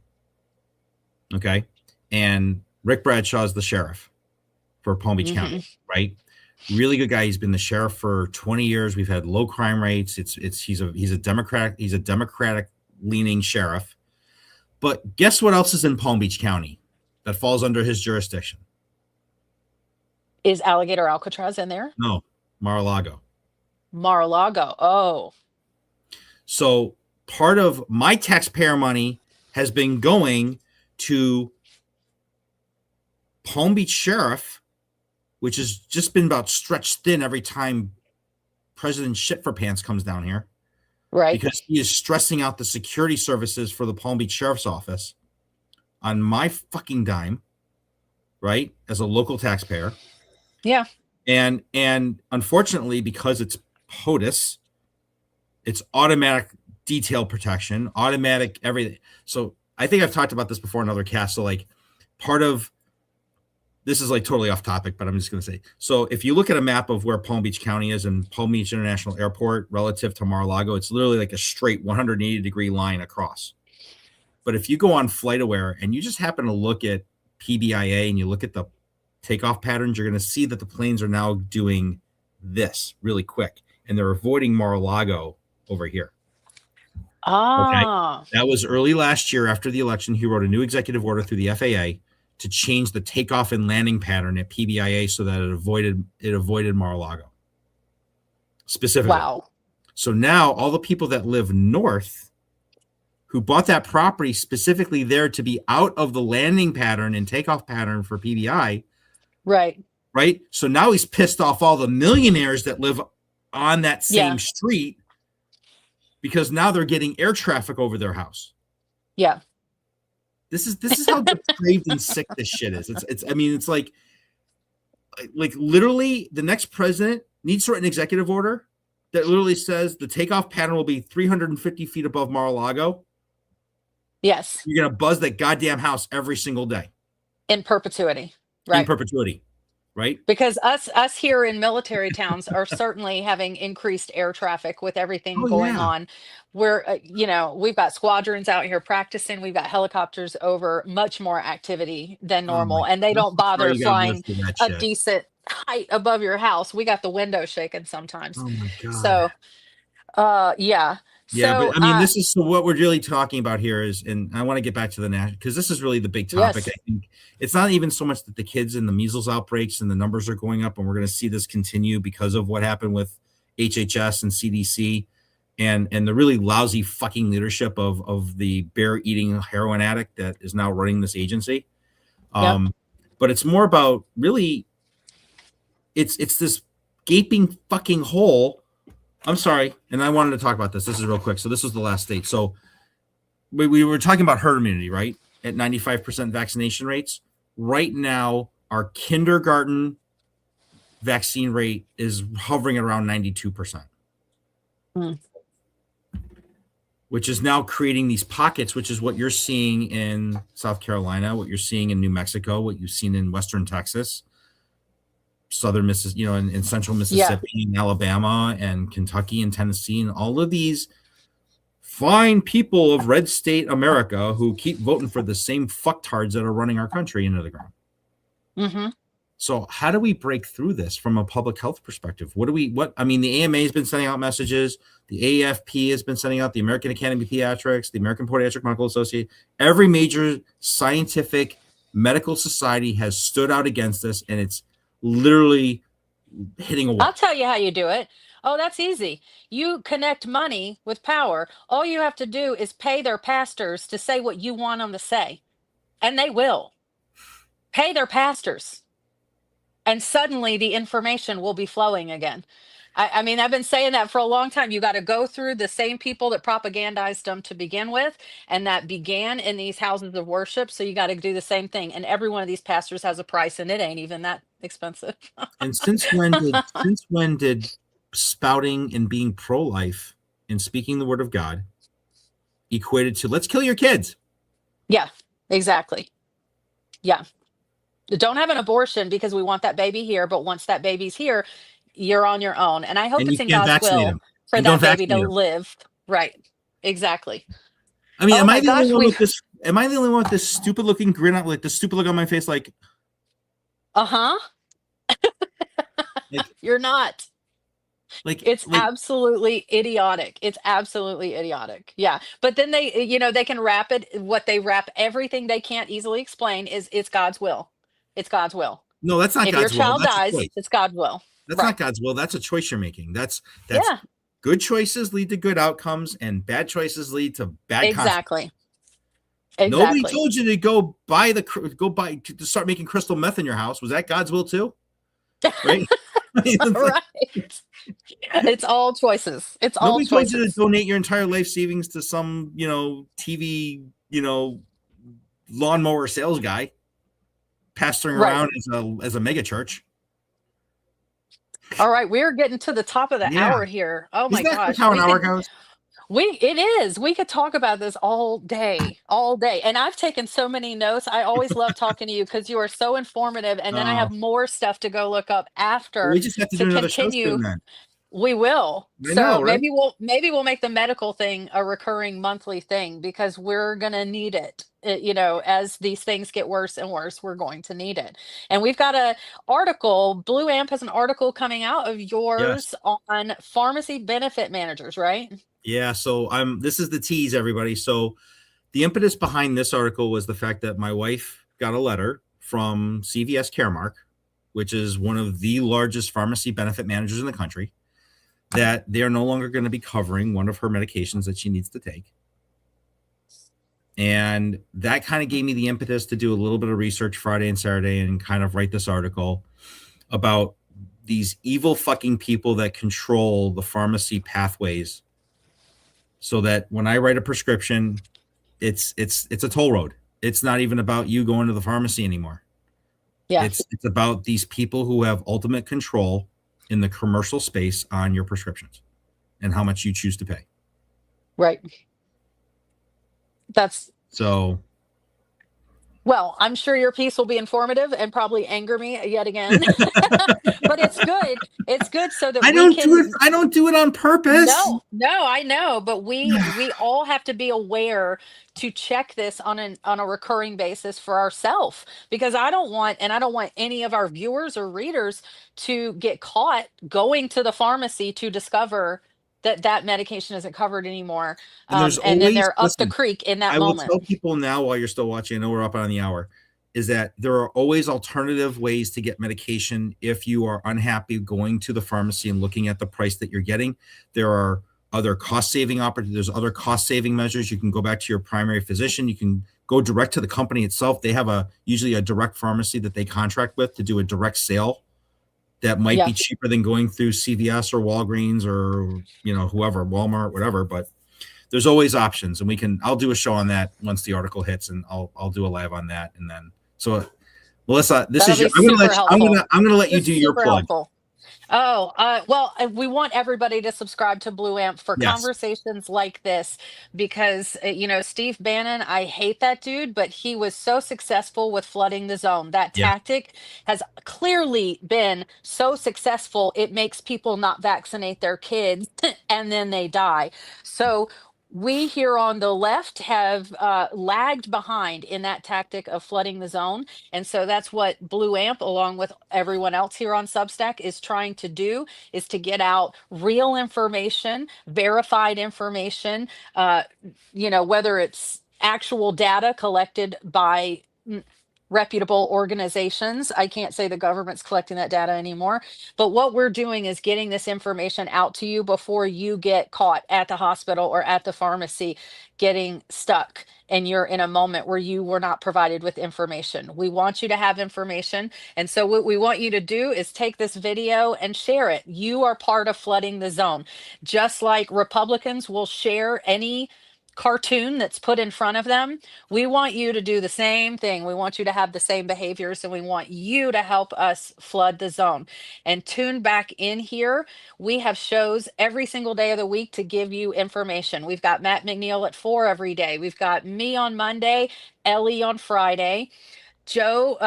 Okay, and Rick Bradshaw is the sheriff for Palm Beach County, Hmm. right? Really good guy. He's been the sheriff for 20 years. We've had low crime rates. He's a Democratic leaning sheriff. But guess what else is in Palm Beach County that falls under his jurisdiction? Is Alligator Alcatraz in there? No, Mar-a-Lago. Mar-a-Lago. Oh, So part of my taxpayer money has been going to Palm Beach Sheriff, which has just been about stretched thin every time President Shit for Pants comes down here, right. because he is stressing out the security services for the Palm Beach Sheriff's Office on my fucking dime, right? As a local taxpayer. Yeah. And unfortunately, because it's POTUS, it's automatic detail protection, automatic everything. So I think I've talked about this before in other casts. So like part of this is like totally off topic, but I'm just going to say, so if you look at a map of where Palm Beach County is and Palm Beach International Airport relative to Mar-a-Lago, it's literally like a straight 180-degree line across. But if you go on FlightAware and you just happen to look at PBIA and you look at the takeoff patterns, you're going to see that the planes are now doing this really quick, and they're avoiding Mar-a-Lago over here. Okay. Ah, That was early last year after the election. He wrote a new executive order through the FAA to change the takeoff and landing pattern at PBIA so that it avoided Mar-a-Lago specifically. wow. So now all the people that live north who bought that property specifically there to be out of the landing pattern and takeoff pattern for PBI, Right. right? So now he's pissed off all the millionaires that live on that same Yeah. street because now they're getting air traffic over their house. Yeah. This is how depraved and sick this shit is. It's like literally the next president needs to write an executive order that literally says the takeoff pattern will be 350 feet above Mar-a-Lago. Yes. You're going to buzz that goddamn house every single day. In perpetuity. In Right. perpetuity. Right. Because us here in military towns are certainly having increased air traffic with everything Oh, going yeah. on. We're, we've got squadrons out here practicing. We've got helicopters over, much more activity than Oh, my normal. And they God. don't I'm sorry bother you got to live flying through that a shit. decent height above your house. We got the window shaking sometimes. Oh, my God. So, yeah. Yeah, but So, I mean, this is so what we're really talking about here is, and I want to get back to the national because this is really the big topic. yes. I think it's not even so much that the kids and the measles outbreaks and the numbers are going up, and we're going to see this continue because of what happened with HHS and CDC and the really lousy fucking leadership of the bear eating heroin addict that is now running this agency. Yep. But it's more about really, it's this gaping fucking hole. I'm sorry, and I wanted to talk about this. This is real quick. So this was the last state. So we were talking about herd immunity, right? At 95% vaccination rates. Right now, our kindergarten vaccine rate is hovering around 92%. Which is now creating these pockets, which is what you're seeing in South Carolina, what you're seeing in New Mexico, what you've seen in Western Texas, Southern Mississippi, in Central Mississippi, and Alabama, and Kentucky, and Tennessee, and all of these fine people of red state America who keep voting for the same fucktards that are running our country into the ground. Mm-hmm. So how do we break through this from a public health perspective? I mean, the AMA has been sending out messages. The AFP has been sending out, the American Academy of Pediatrics, the American Pediatric Medical Association. Every major scientific medical society has stood out against this, and it's literally hitting a wall. I'll tell you how you do it. Oh, that's easy. You connect money with power. All you have to do is pay their pastors to say what you want them to say. And they will. Pay their pastors. And suddenly the information will be flowing again. I mean, I've been saying that for a long time. You got to go through the same people that propagandized them to begin with, and that began in these houses of worship. So you got to do the same thing. And every one of these pastors has a price, and it ain't even that expensive. And since when did spouting and being pro-life and speaking the word of God equated to let's kill your kids? Yeah, exactly. Yeah. Don't have an abortion because we want that baby here, but once that baby's here, you're on your own. And I hope And it's you in can't God's vaccinate will them. for And that don't baby to vaccinate them. live. Right. Exactly. I mean, Oh am my I the gosh, only one with this? Am I the only one with this stupid looking grin on, like the stupid look on my face? Like, uh-huh. like, You're not. It's like, absolutely idiotic. It's absolutely idiotic. Yeah. But then they can wrap it. What they wrap everything they can't easily explain is it's God's will. It's God's will. no, that's not If your God's will. child That's a dies, choice. it's God's will. That's Right. not God's will. That's a choice you're making. That's Yeah. good choices lead to good outcomes, and bad choices lead to bad consequences. Exactly. Nobody Exactly. told you to to start making crystal meth in your house. Was that God's will too? Right? Right. It's all choices. It's all Nobody told you to choices. donate your entire life savings to some, TV, lawnmower sales guy pastoring Right. around as a mega church. All right, we're getting to the top of the Yeah. hour here. Oh my Isn't that gosh. how an hour goes? It is. We could talk about this all day, all day. And I've taken so many notes. I always love talking to you because you are so informative. And then I have more stuff to go look up after We just have to to do another show soon continue. then. We will. I So know, right? maybe we'll make the medical thing a recurring monthly thing because we're gonna need it. As these things get worse and worse, we're going to need it. And we've got a article. Blue Amp has an article coming out of Yes. yours on pharmacy benefit managers, right? Yeah. So this is the tease, everybody. So the impetus behind this article was the fact that my wife got a letter from CVS Caremark, which is one of the largest pharmacy benefit managers in the country, that they are no longer going to be covering one of her medications that she needs to take. And that kind of gave me the impetus to do a little bit of research Friday and Saturday and kind of write this article about these evil fucking people that control the pharmacy pathways so that when I write a prescription, it's a toll road. It's not even about you going to the pharmacy anymore. Yeah. It's about these people who have ultimate control in the commercial space on your prescriptions. and how much you choose to pay. Right. That's So, well, I'm sure your piece will be informative and probably anger me yet again. But it's good. It's good so that I we don't do it. can. I don't do it on purpose. No, I know, but we all have to be aware to check this on a recurring basis for ourselves, because I don't want any of our viewers or readers to get caught going to the pharmacy to discover that that medication isn't covered anymore, And there's and then always, they're up the listen, creek in that I will moment. tell people now while you're still watching, I know we're up on the hour, is that there are always alternative ways to get medication if you are unhappy going to the pharmacy and looking at the price that you're getting. There are other cost-saving opportunities. There's other cost-saving measures. You can go back to your primary physician. You can go direct to the company itself. They have usually a direct pharmacy that they contract with to do a direct sale that might Yeah, be cheaper than going through CVS or Walgreens or, whoever, Walmart, whatever. But there's always options, and I'll do a show on that once the article hits, and I'll do a live on that. And then, so Melissa, that'll be super helpful. I'm gonna let you This do is your super plug. helpful. Oh, well, we want everybody to subscribe to Blue Amp for Yes. conversations like this, because, Steve Bannon, I hate that dude, but he was so successful with flooding the zone. That Yeah. tactic has clearly been so successful, it makes people not vaccinate their kids and then they die. So, we here on the left have lagged behind in that tactic of flooding the zone. And so that's what Blue Amp, along with everyone else here on Substack, is trying to do, is to get out real information, verified information, whether it's actual data collected by reputable organizations. I can't say the government's collecting that data anymore, but what we're doing is getting this information out to you before you get caught at the hospital or at the pharmacy getting stuck and you're in a moment where you were not provided with information. We want you to have information. And so what we want you to do is take this video and share it. You are part of flooding the zone. Just like Republicans will share any cartoon that's put in front of them, we want you to do the same thing. We want you to have the same behaviors, and we want you to help us flood the zone. And tune back in here. We have shows every single day of the week to give you information. We've got Matt McNeil at 4 every day. We've got me on Monday, Ellie on Friday. Joe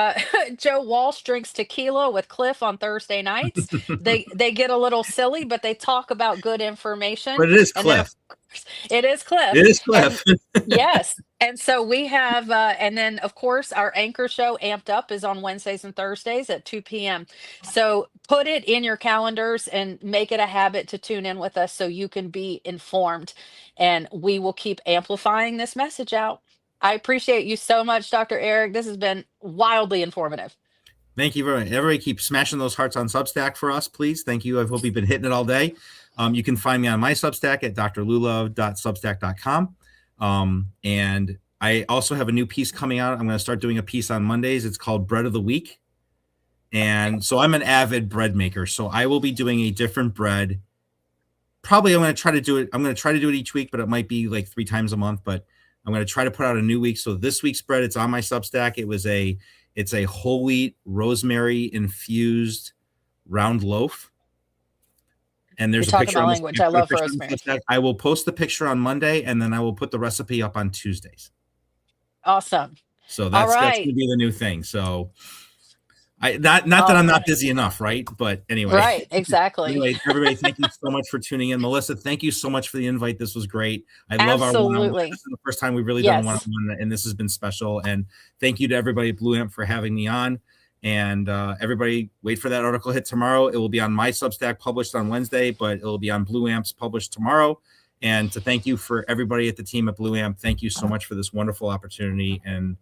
Joe Walsh drinks tequila with Cliff on Thursday nights. They get a little silly, but they talk about good information. But it is And then Cliff. of course it is Cliff. It is And Cliff. yes. And so we have and then of course our anchor show Amped Up is on Wednesdays and Thursdays at 2 p.m. So put it in your calendars and make it a habit to tune in with us so you can be informed, and we will keep amplifying this message out. I appreciate you so much, Dr. Eric. This has been wildly informative. Thank you very much. Everybody keep smashing those hearts on Substack for us, please. Thank you. I hope you've been hitting it all day. You can find me on my Substack at drlullove.substack.com. And I also have a new piece coming out. I'm going to start doing a piece on Mondays. It's called Bread of the Week. And so I'm an avid bread maker. So I will be doing a different bread. Probably I'm going to try to do it. I'm going to try to do it each week, but it might be like 3 times a month. But I'm going to try to put out a new week. So this week's bread, it's on my Substack. It's a whole wheat rosemary infused round loaf. And there's You're a talking picture my on language. I love rosemary. I will post the picture on Monday, and then I will put the recipe up on Tuesdays. Awesome. So that's going to be the new thing. So not that I'm not busy enough, right? But anyway. Right, exactly. Anyway, everybody, thank you so much for tuning in. Melissa, thank you so much for the invite. This was great. I love our one-on-one. This is the first time we've really done one-on-one, and this has been special. And thank you to everybody at Blue Amp for having me on. And everybody, wait for that article hit tomorrow. It will be on my Substack published on Wednesday, but it will be on Blue Amp's published tomorrow. And to thank you for everybody at the team at Blue Amp. Thank you so much for this wonderful opportunity. And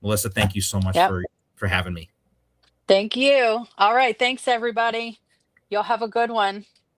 Melissa, thank you so much for having me. Thank you. All right. Thanks, everybody. Y'all have a good one.